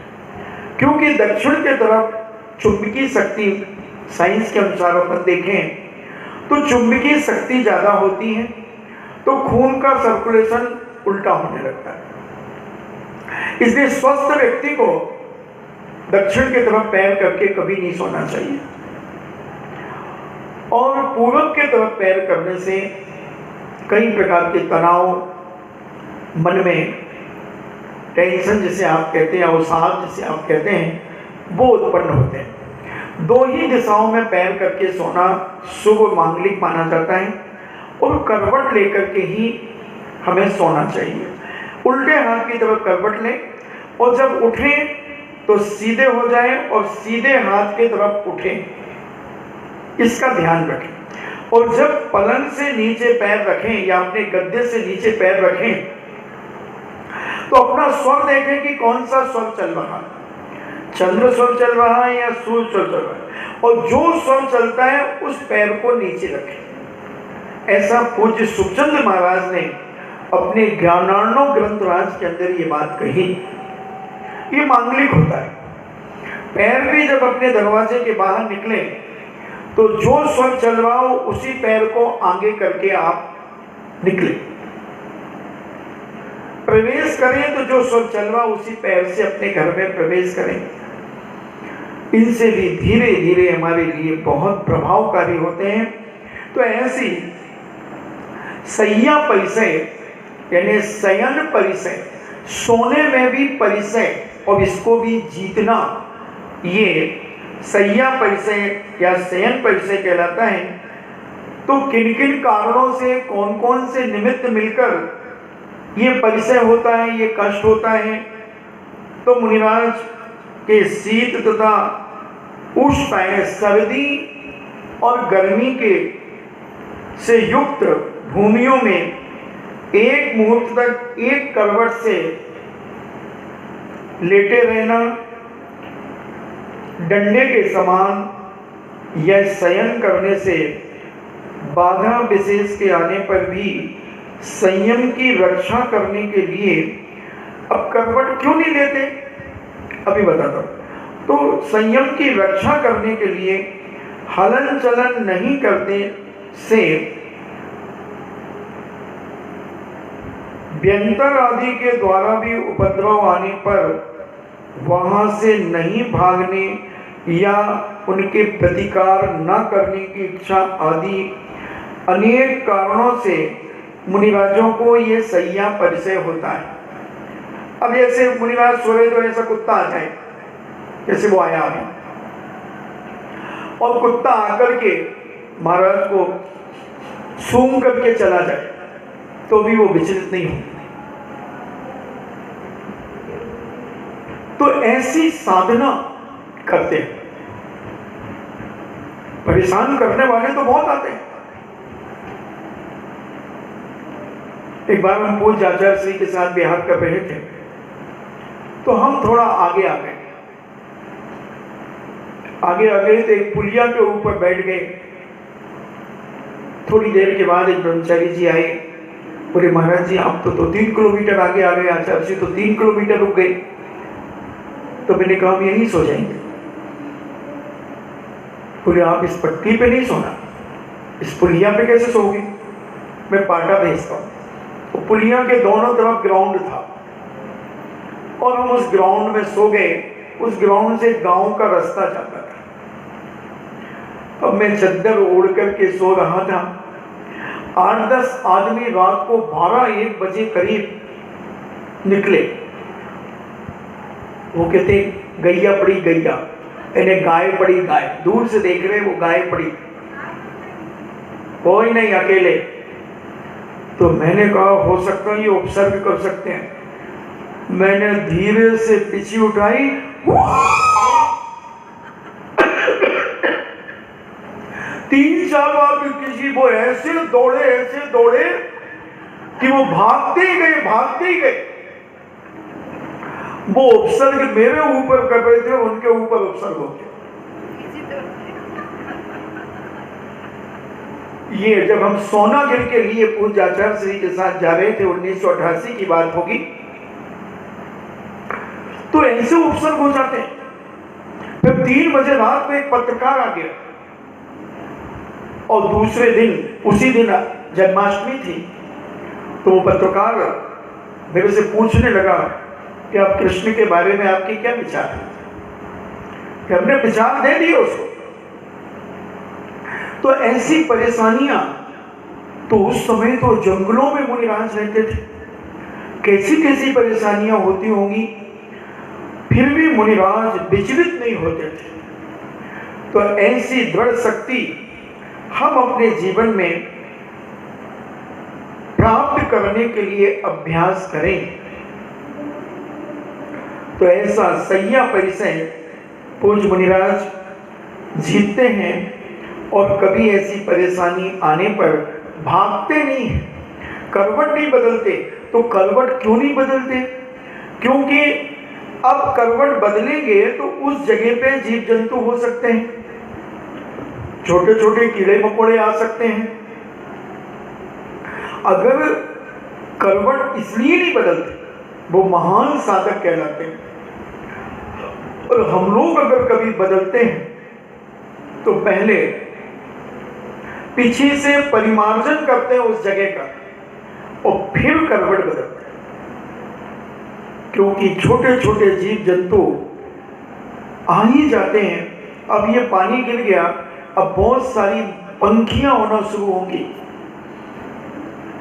क्योंकि दक्षिण की तरफ चुंबकीय शक्ति, साइंस के अनुसार अपन देखें तो चुंबकीय शक्ति ज़्यादा होती है, तो खून का सर्कुलेशन उल्टा होने लगता है। इसलिए स्वस्थ व्यक्ति को दक्षिण की तरफ पैर करके कभी नहीं सोना चाहिए। और पूरब की तरफ पैर करने से कई प्रकार के तनाव, मन में टेंशन जिसे आप कहते हैं, अवसाद जिसे आप कहते हैं, वो उत्पन्न होते हैं। दो ही दिशाओं में पैर करके सोना शुभ और मांगलिक माना जाता है, और करवट लेकर के ही हमें सोना चाहिए। उल्टे हाथ की तरफ करवट लें, और जब उठें तो सीधे हो जाएं और सीधे हाथ की तरफ उठें, इसका ध्यान रखें। और जब पलंग से नीचे पैर रखें या अपने गद्दे से नीचे पैर रखें तो अपना स्वर देखें कि कौन सा स्वर चल रहा है, चंद्र स्वर चल रहा है या सूर्य स्वर चल रहा है, और जो स्वर चलता है उस पैर को नीचे रखें। ऐसा पूज्य सुखचंद्र महाराज ने अपने ज्ञानार्णव ग्रंथराज के अंदर ये बात कही। ये मांगलिक होता है। पैर भी जब अपने दरवाजे के बाहर निकले तो जो स्वर चल रहा हो उसी पैर को आगे करके आप निकले। प्रवेश करें तो जो स्वर चल रहा उसी पैर से अपने घर में प्रवेश करें। इनसे भी धीरे धीरे हमारे लिए बहुत प्रभावकारी होते हैं। तो ऐसी सैया परिसय यानी शयन परिसय, सोने में भी परिसय और इसको भी जीतना, ये सैया परिसय या शयन परिसय कहलाता है। तो किन किन कारणों से, कौन कौन से निमित्त मिलकर ये परिसय होता है, ये कष्ट होता है, तो मुनिराज के शीत तथा उष्ण यानी सर्दी और गर्मी के से युक्त भूमियों में एक मुहूर्त तक एक करवट से लेटे रहना, डंडे के समान यह शयन करने से बाधा विशेष के आने पर भी संयम की रक्षा करने के लिए, अब करवट क्यों नहीं लेते अभी बताता हूं। तो संयम की रक्षा करने के लिए हलन चलन नहीं करते से व्यंतर आदि के द्वारा भी उपद्रव आने पर वहां से नहीं भागने या उनके प्रतिकार न करने की इच्छा आदि अनेक कारणों से मुनिराजों को ये सैया परिचय होता है। अब जैसे मुनिराज सोए तो ऐसा कुत्ता आ जाए, जैसे वो आया है, और कुत्ता आकर के महाराज को सूंघ करके चला जाए तो भी वो विचलित नहीं हो। तो ऐसी साधना करते हैं। परेशान करने वाले तो बहुत आते हैं। एक बार हम पूज्य आचार्य श्री के साथ बिहार कर रहे थे, तो हम थोड़ा आगे आ गए। आगे आ गए तो एक पुलिया के ऊपर बैठ गए। थोड़ी देर के बाद एक ब्रह्मचारी जी आए, बोले महाराज जी आप तो 3 किलोमीटर आगे आ गए, आचार्य जी तो 3 किलोमीटर रुक गए। तो मैंने कहा हम यहीं सो जाएंगे। बोले आप इस पट्टी पे नहीं सोना, इस पुलिया पे कैसे सोओगे? मैं पाटा भेजता हूँ। तो पुलिया के दोनों तरफ ग्राउंड था और हम उस ग्राउंड में सो गए। उस ग्राउंड से गांव का रास्ता जाता था। अब मैं चद्दर ओढ़ करके सो रहा था। 8-10 आदमी रात को 12-1 बजे करीब निकले। वो कहते गैया पड़ी गैया, यानी गाय पड़ी गाय। दूर से देख रहे वो गाय पड़ी, कोई नहीं, अकेले। तो मैंने कहा हो सकता है ये उपसर्ग कर सकते हैं। मैंने धीरे से पीछे उठाई, 3-4 बार किसी वो ऐसे दौड़े कि वो भागते ही गए। वो उपसर्ग मेरे ऊपर कर रहे थे, उनके ऊपर उपसर्ग हो गया। ये जब हम सोनागिर के लिए पूज्य आचार्य श्री के साथ जा रहे थे, 1988 की बात होगी, तो ऐसे उपसर्ग हो जाते हैं। फिर 3 बजे रात में एक पत्रकार आ गया और दूसरे दिन, उसी दिन जन्माष्टमी थी, तो वो पत्रकार मेरे से पूछने लगा कि आप कृष्ण के बारे में आपके क्या विचार हैं? कि हमने विचार दे दिए उसको। तो ऐसी परेशानियां, तो उस समय तो जंगलों में मुनिराज रहते थे, कैसी कैसी परेशानियां होती होंगी, फिर भी मुनिराज विचलित नहीं होते थे। तो ऐसी दृढ़ शक्ति हम अपने जीवन में प्राप्त करने के लिए अभ्यास करें। तो ऐसा सैया परिसय पूज्य मुनिराज जीतते हैं और कभी ऐसी परेशानी आने पर भागते नहीं हैं, करवट नहीं बदलते। तो करवट क्यों नहीं बदलते? क्योंकि अब करवट बदलेंगे तो उस जगह पे जीव जंतु हो सकते हैं, छोटे छोटे कीड़े मकोड़े आ सकते हैं। अगर करवट इसलिए नहीं बदलते, वो महान साधक कहलाते हैं। और हम लोग अगर कभी बदलते हैं तो पहले पीछे से परिमार्जन करते हैं उस जगह का और फिर करवट बदलते हैं। क्योंकि छोटे छोटे जीव जंतु आ ही जाते हैं। अब ये पानी गिर गया, अब बहुत सारी पंखियां होना शुरू होंगी,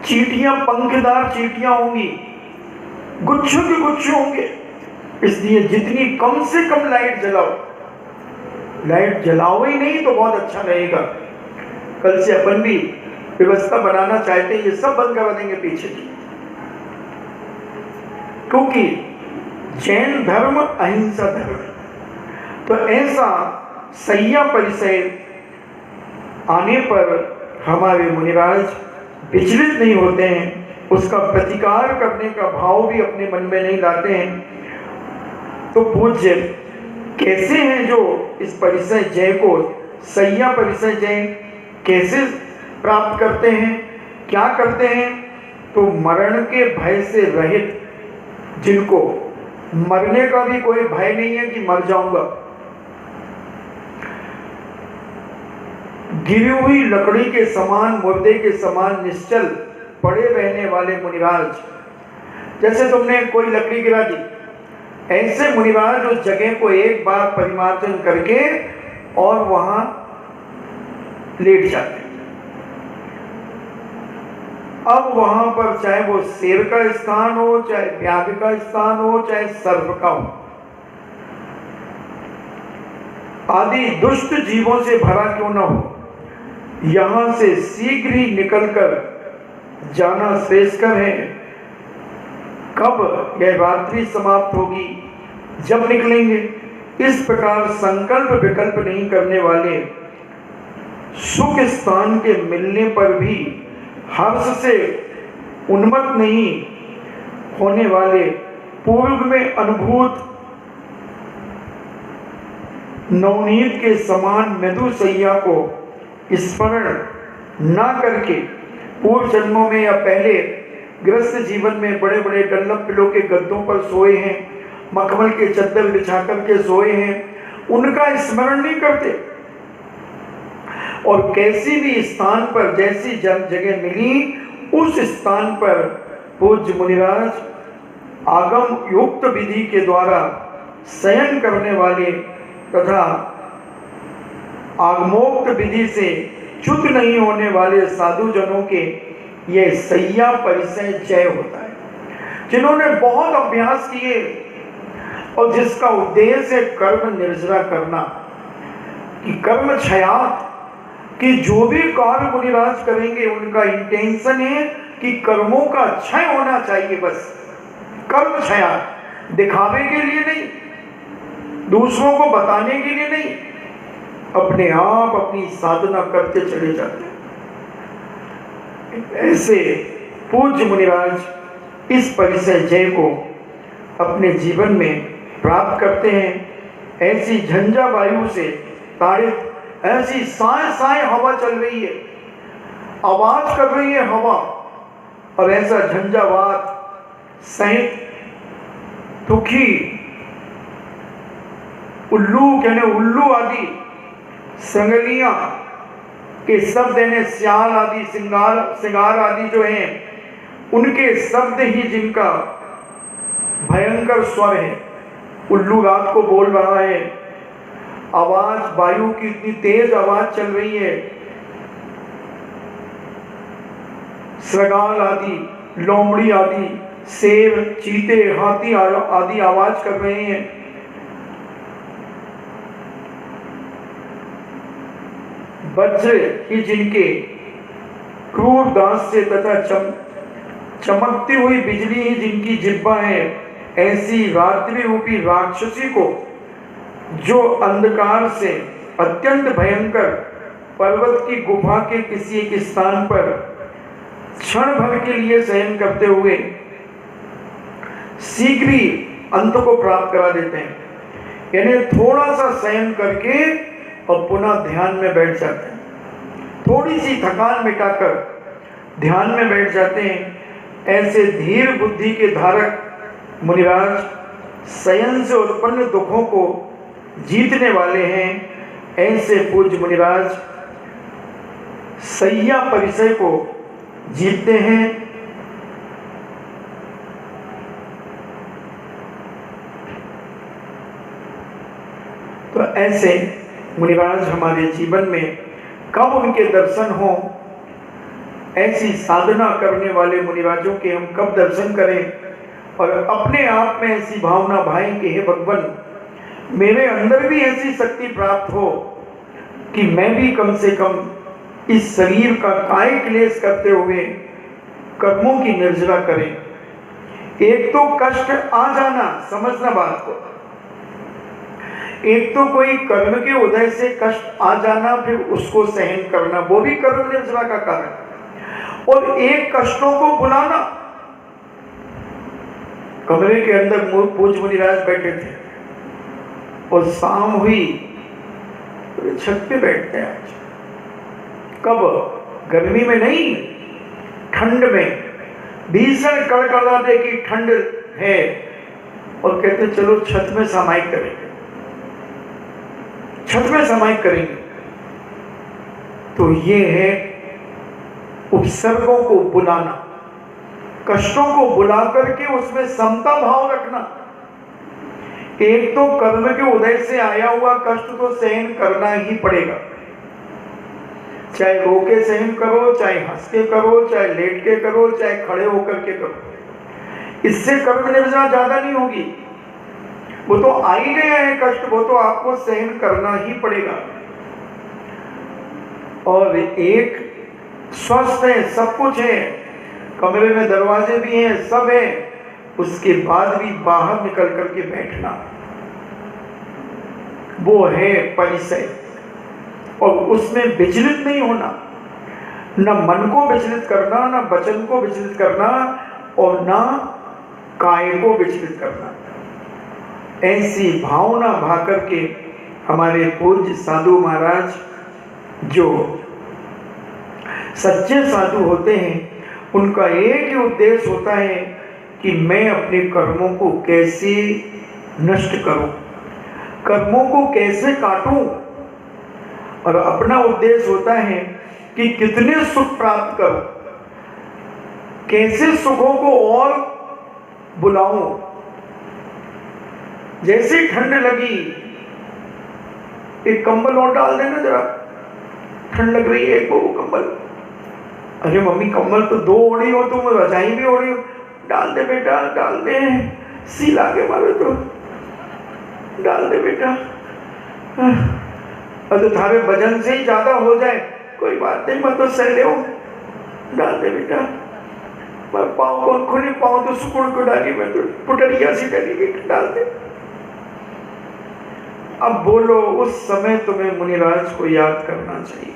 चींटियां, पंखदार चींटियां होंगी, गुच्छों के गुच्छे होंगे। इसलिए जितनी कम से कम लाइट जलाओ, लाइट जलाओ ही नहीं तो बहुत अच्छा रहेगा। कल से अपन भी व्यवस्था बनाना चाहते हैं, ये सब बंद करा देंगे पीछे की, क्योंकि जैन धर्म अहिंसा धर्म है। तो ऐसा सैया परिसय आने पर हमारे मुनिराज विचलित नहीं होते हैं, उसका प्रतिकार करने का भाव भी अपने मन में नहीं लाते हैं। तो पूज्य कैसे हैं जो इस परिसय जय को, सैया परिसय जय कैसे प्राप्त करते हैं, क्या करते हैं? तो मरण के भय से रहित, जिनको मरने का भी कोई भय नहीं है कि मर जाऊंगा, गिरी हुई लकड़ी के समान, मुर्दे के समान निश्चल पड़े रहने वाले मुनिराज। जैसे तुमने कोई लकड़ी गिरा दी, ऐसे मुनिराज उस जगह को एक बार परिमार्जन करके और वहां लेट जाते हैं। अब वहां पर चाहे वो शेर का स्थान हो, चाहे व्याघ्र का स्थान हो, चाहे सर्प का हो, आदि दुष्ट जीवों से भरा क्यों न हो, यहां से शीघ्र ही निकलकर जाना श्रेष्ठकर है। कब यह रात्रि समाप्त होगी, जब निकलेंगे। इस प्रकार संकल्प विकल्प नहीं करने वाले सुख स्थान के मिलने पर भी हर्ष से उन्मत्त नहीं होने वाले पूर्व में अनुभूत नवनीत के समान मृदु सैया को स्मरण न करके पूर्व जन्मों में या पहले ग्रस्त जीवन में बड़े बड़े डल्लप पिलो के गद्दों पर सोए हैं, मखमल के चद्दर बिछा करके सोए हैं, उनका स्मरण नहीं करते। और कैसी भी स्थान पर जैसी जगह मिली उस स्थान पर पूज्य मुनिराज आगम युक्त विधि के द्वारा शयन करने वाले तथा आगमोक्त विधि से च्युत नहीं होने वाले साधु जनों के ये सैया परिचय जय होता है, जिन्होंने बहुत अभ्यास किए और जिसका उद्देश्य है कर्म निर्जरा करना, कि कर्म क्षयात, कि जो भी कार्य मुनिराज करेंगे उनका इंटेंशन है कि कर्मों का क्षय होना चाहिए। बस कर्म क्षयात, दिखावे के लिए नहीं, दूसरों को बताने के लिए नहीं, अपने आप अपनी साधना करते चले जाते हैं। ऐसे पूज्य मुनिराज इस परिचय जय को अपने जीवन में प्राप्त करते हैं। ऐसी झंझा वायु से ताड़ित, ऐसी साए साए हवा चल रही है, आवाज कर रही है हवा, और ऐसा झंझावात सहित दुखी उल्लू कहने उल्लू आदि संगलियां के शब्द यानी सियाल आदि सिंगार आदि जो हैं उनके शब्द ही जिनका भयंकर स्वर है। उल्लू रात को बोल रहा है, आवाज वायु की इतनी तेज आवाज चल रही है, श्रगाल आदि, लोमड़ी आदि, शेर, चीते, हाथी आदि आवाज कर रहे हैं। वज्र ही जिनके क्रूर दांत से तथा चमकती हुई बिजली ही जिनकी जिह्वा है, ऐसी रात्रि रूपी राक्षसी को जो अंधकार से अत्यंत भयंकर पर्वत की गुफा के किसी एक स्थान पर क्षण भर के लिए शयन करते हुए शीघ्र ही अंत को प्राप्त करा देते हैं। यानी थोड़ा सा शयन करके और पुनः ध्यान में बैठ जाते हैं, थोड़ी सी थकान मिटाकर ध्यान में बैठ जाते हैं। ऐसे धीर बुद्धि के धारक मुनिराज शयन से उत्पन्न दुखों को जीतने वाले हैं। ऐसे पूज्य मुनिराज सैया परिचय को जीतते हैं। तो ऐसे मुनिराज हमारे जीवन में कब उनके दर्शन हो, ऐसी साधना करने वाले मुनिराजों के हम कब दर्शन करें और अपने आप में ऐसी भावना भाई कि हे भगवान मेरे अंदर भी ऐसी शक्ति प्राप्त हो कि मैं भी कम से कम इस शरीर का काय क्लेश करते हुए कर्मों की निर्जरा करें। एक तो कष्ट आ जाना, समझना बात को, एक तो कोई कर्म के उदय से कष्ट आ जाना फिर उसको सहन करना, वो भी कर्म निर्जरा का कारण, और एक कष्टों को बुलाना। कमरे के अंदर पूज्य मुनिराज बैठे थे और शाम हुई तो छत पे बैठते हैं। आज कब? गर्मी में नहीं, ठंड में, भीषण कड़कड़ाने की ठंड है, और कहते चलो छत में सामायिक करेंगे, छत में सामायिक करेंगे। तो ये है उपसर्गों को बुलाना, कष्टों को बुला करके उसमें समता भाव रखना। एक तो कर्म के उदय से आया हुआ कष्ट तो सहन करना ही पड़ेगा, चाहे रो के सहन करो, चाहे हंस के करो, चाहे लेट के करो, चाहे खड़े होकर के करो। इससे कर्म निर्जरा ज्यादा नहीं होगी। वो तो आ ही गया है कष्ट, वो तो आपको सहन करना ही पड़ेगा। और एक स्वस्थ है, सब कुछ है, कमरे में दरवाजे भी हैं, सब है, उसके बाद भी बाहर निकल करके बैठना, वो है परिचय। और उसमें विचलित नहीं होना, न मन को विचलित करना, न वचन को विचलित करना और न काय को विचलित करना। ऐसी भावना भा करके हमारे पूज्य साधु महाराज जो सच्चे साधु होते हैं, उनका एक ही उद्देश्य होता है कि मैं अपने कर्मों को कैसे नष्ट करूं, कर्मों को कैसे काटूं, और अपना उद्देश्य होता है कि कितने सुख प्राप्त करूं, कैसे सुखों को और बुलाऊं। जैसे ठंड लगी, एक कंबल और डाल देना जरा, ठंड लग रही है एक वो कंबल। अरे मम्मी कंबल तो 2 ओढ़ी हो, तुम रजाई भी ओढ़ी हो, डाल दे बेटा, डाल दे, सीला के मारे तो डाल दे बेटा। तो थारे वजन से ही ज्यादा हो जाए कोई बात नहीं, मैं तो सह ले, डाल दे बेटा। मैं पाँव को खुले पाँव तो सुकुड़ को डाली, मैं तो पुटरिया सी डाली, डाल दे। अब बोलो, उस समय तुम्हें मुनिराज को याद करना चाहिए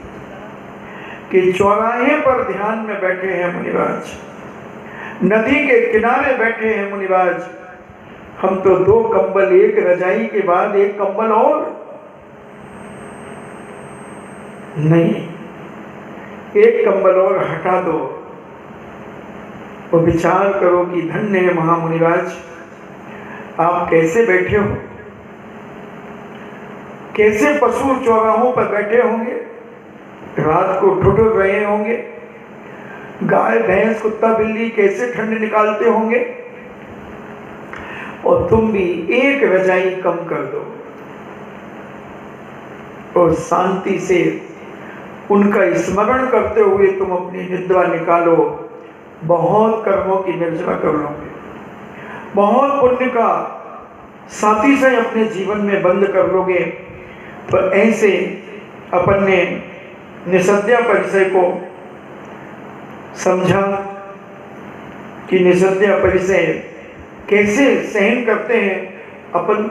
कि चौराहे पर ध्यान में बैठे हैं मुनिराज, नदी के किनारे बैठे हैं मुनिराज। हम तो 2 कंबल, एक रजाई के बाद एक कंबल और नहीं, एक कंबल और हटा दो। तो विचार करो कि धन्य है महामुनिराज, आप कैसे बैठे हो, कैसे पशु चौराहों पर बैठे होंगे, रात को ठुठुर रहे होंगे, गाय भैंस कुत्ता बिल्ली कैसे ठंड निकालते होंगे, और तुम भी एक रजाई कम कर दो और शांति से उनका स्मरण करते हुए तुम अपनी निद्रा निकालो। बहुत कर्मों की निर्जरा कर लोगे, बहुत पुण्य का साथी से अपने जीवन में बंद कर लोगे। तो ऐसे अपन ने निसद्या परिचय को समझा कि निसद्या परिचय कैसे सहन करते हैं अपन।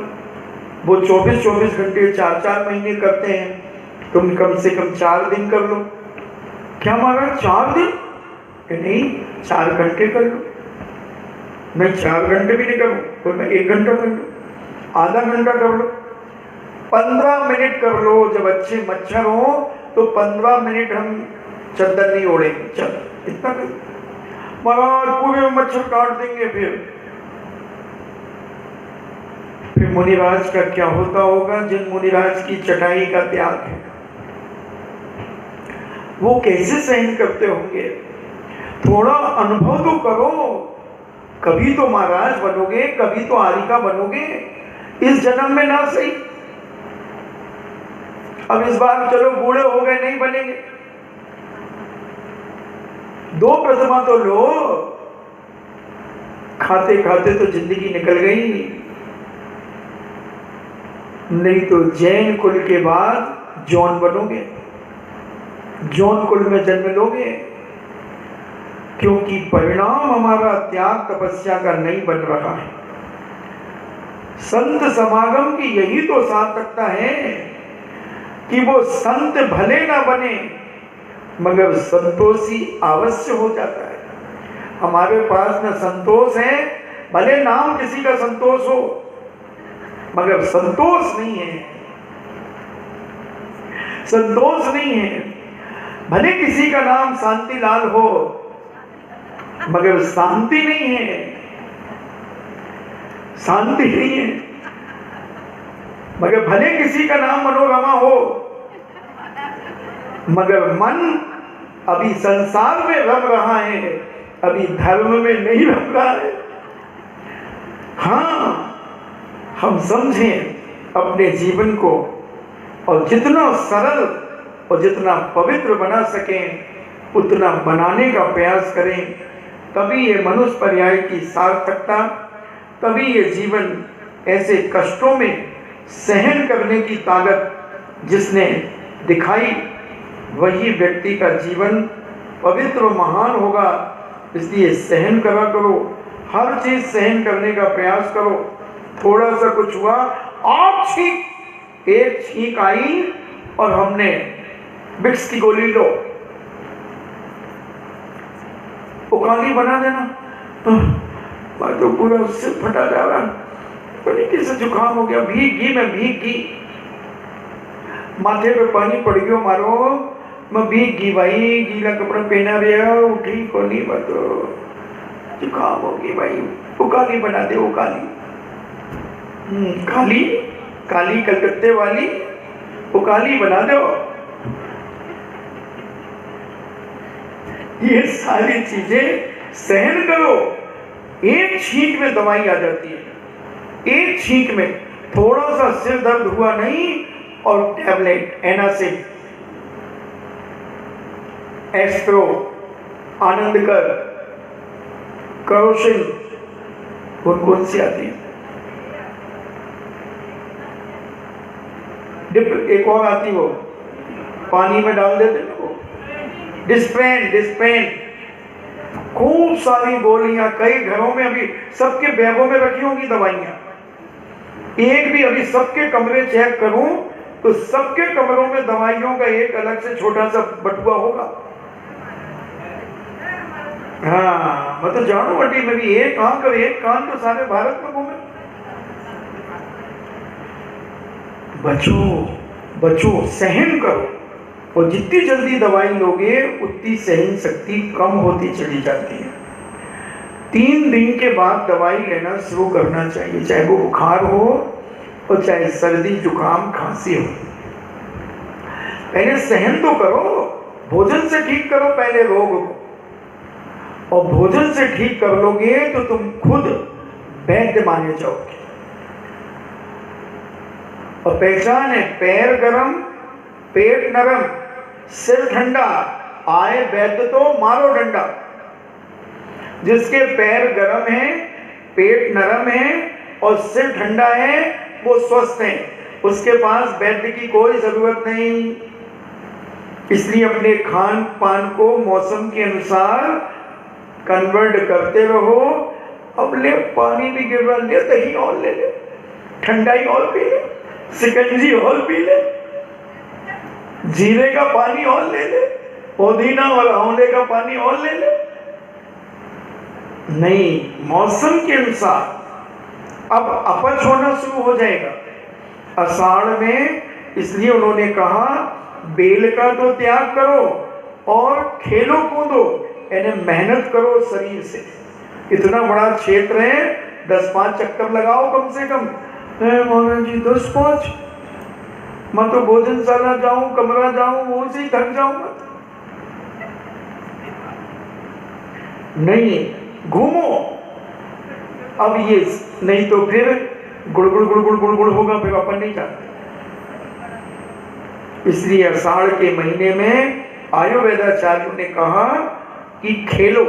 वो 24-24 घंटे 4-4 महीने करते हैं, तुम कम से कम 4 दिन कर लो। क्या मारा 4 दिन? नहीं, 4 घंटे कर लो। मैं 4 घंटे भी नहीं करूँ तो मैं 1 घंटा कर लो, आधा घंटा कर लो, 15 मिनट कर लो। जब अच्छे मच्छर हो तो 15 मिनट हम चद्दर नहीं ओढ़ेंगे, चल इतना कर। महाराज पूरे मच्छर काट देंगे। फिर मुनिराज का क्या होता होगा? जिन मुनिराज की चटाई का त्याग है, वो कैसे सहन करते होंगे? थोड़ा अनुभव तो करो, कभी तो महाराज बनोगे, कभी तो आरिका बनोगे, इस जन्म में ना सही। अब इस बार चलो बूढ़े हो गए, नहीं बनेंगे, 2 प्रथमा तो लो। खाते खाते तो जिंदगी निकल गई। नहीं तो जैन कुल के बाद जौन बनोगे, जौन कुल में जन्म लोगे, क्योंकि परिणाम हमारा त्याग तपस्या का नहीं बन रहा है। संत समागम की यही तो सार्थकता है कि वो संत भले ना बने मगर संतोषी अवश्य हो जाता है। हमारे पास न संतोष है, भले नाम किसी का संतोष हो मगर संतोष नहीं है, संतोष नहीं है। भले किसी का नाम शांतिलाल हो मगर शांति नहीं है, शांति नहीं है। मगर भले किसी का नाम मनोरमा हो मगर मन अभी संसार में रम रहा है, अभी धर्म में नहीं रम रहा है। हाँ, हम समझें अपने जीवन को और जितना सरल और जितना पवित्र बना सकें उतना बनाने का प्रयास करें। तभी ये मनुष्य पर्याय की सार्थकता, तभी ये जीवन ऐसे कष्टों में सहन करने की ताकत जिसने दिखाई, वही व्यक्ति का जीवन पवित्र और महान होगा। इसलिए सहन करा करो, हर चीज सहन करने का प्रयास करो। थोड़ा सा कुछ हुआ, आप छींक, एक छींक आई और हमने विक्स की गोली लो, उकाली बना देना। मैं तो पूरा सिर फटा जा रहा, कैसे जुकाम हो गया, भीगी मैं भीगी, माथे पे पानी पड़ गयो मारो, मैं भीगी भाई, गीला कपड़ा पहना रहा, उठी को नहीं, मैं तो जुकाम होगी भाई, उकाली बना दे, उकाली। काली काली कलकत्ते वाली उकाली बना दो। ये सारी चीजें सहन करो, एक छींक में दवाई आ जाती है, एक छींक में। थोड़ा सा सिर दर्द हुआ नहीं और टैबलेट, एनासिड, एस्ट्रो, आनंदकर, करोसिन, कौन सी आती है, डिप, एक और आती वो पानी में डाल देते ना वो, डिस्पेन, खूब सारी गोलियां, कई घरों में अभी सबके बैगों में रखी होंगी दवाइयां। एक भी अभी सबके कमरे चेक करूं तो सबके कमरों में दवाइयों का एक अलग से छोटा सा बटुआ होगा। हाँ, मैं तो जानू अड्डी में भी एक आंख और एक कान तो सारे भारत में घूमे। बचो, सहन करो, और जितनी जल्दी दवाई लोगे उतनी सहन शक्ति कम होती चली जाती है। 3 दिन के बाद दवाई लेना शुरू करना चाहिए, चाहे वो बुखार हो और चाहे सर्दी जुकाम खांसी हो। पहले सहन तो करो, भोजन से ठीक करो पहले रोग को, और भोजन से ठीक कर लोगे तो तुम खुद वैद्य माने जाओगे। और पहचान है, पैर गरम पेट नरम सिर ठंडा, आए वैद्य तो मारो डंडा। जिसके पैर गरम है, पेट नरम है और सिर ठंडा है, वो स्वस्थ है, उसके पास वैद्य की कोई जरूरत नहीं। इसलिए अपने खान पान को मौसम के अनुसार कन्वर्ट करते रहो। अब ले पानी भी गिर रहा, ले दही और ले ले, ठंडाई और पी ले, शिकंजी और पी ले, जीरे का पानी और ले ले, पुदीना और आंवले का पानी और ले ले। नहीं, मौसम के अनुसार अब अपच होना शुरू हो जाएगा आषाढ़ में। इसलिए उन्होंने कहा बेल का तो त्याग करो और खेलो कूदो, यानी मेहनत करो शरीर से। इतना बड़ा क्षेत्र है, 10-5 चक्कर लगाओ कम से कम। मोहन जी 10-5, मैं तो भोजनशाला जाऊं, कमरा जाऊं, वो से ही थक जाऊंगा। नहीं, घूमो। अब ये नहीं तो फिर गुड़ होगा, फिर अपन नहीं चाहते। इसलिए आषाढ़ के महीने में आयुर्वेदाचार्यों ने कहा कि खेलो,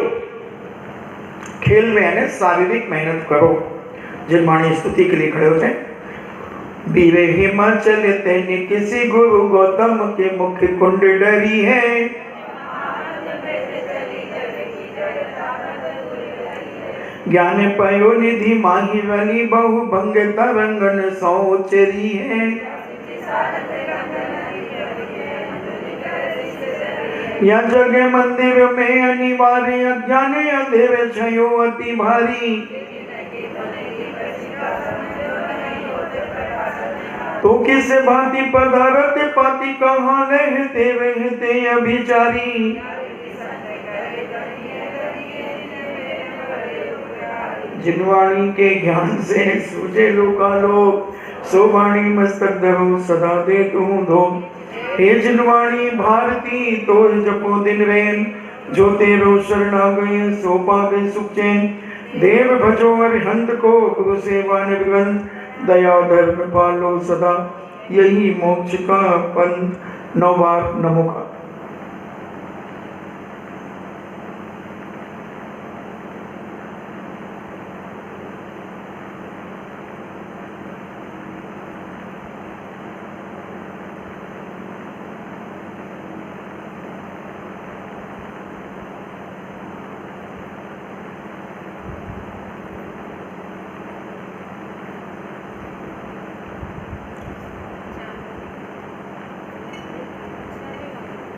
खेल में यानी शारीरिक मेहनत करो। जिनवाणी स्तुति के लिए खड़े होते हैं। बीरे हिमाचल तेने किसी गुरु गौतम के मुख कुंड डरी है, ज्ञान पयो निधि माही वाली बहु भंग तरंगन सौचरी है। या जगह मंदिर में अनिवार्य अज्ञान अंधेरे छयो अति भारी, तो किस भांति पदारथ पाति कहाँ रहते अभिचारी। जिनवाणी के ज्ञान से सूझे लोकालोक, सो वाणी मस्तक धरो सदा दे तू धो। हे जिनवाणी भारती तो जपो दिन रैन, जो तेरो शरणा गए सो पावे सुख चैन। देव भजो अरिहंत को गुरु सेवा निर्गंध, दया धर्म पालो सदा यही मोक्ष का पंथ। 9 बार नमो का।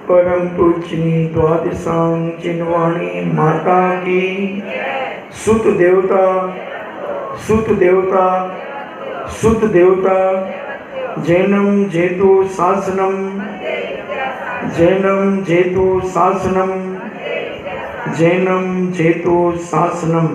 परम पूजनी द्वादशांग चिन्वाणी माता की सुत देवता सुत देवता सुत देवता जैनम जेतु शासनम जैनम जेतु शासनम जैनम जेतु शासनम।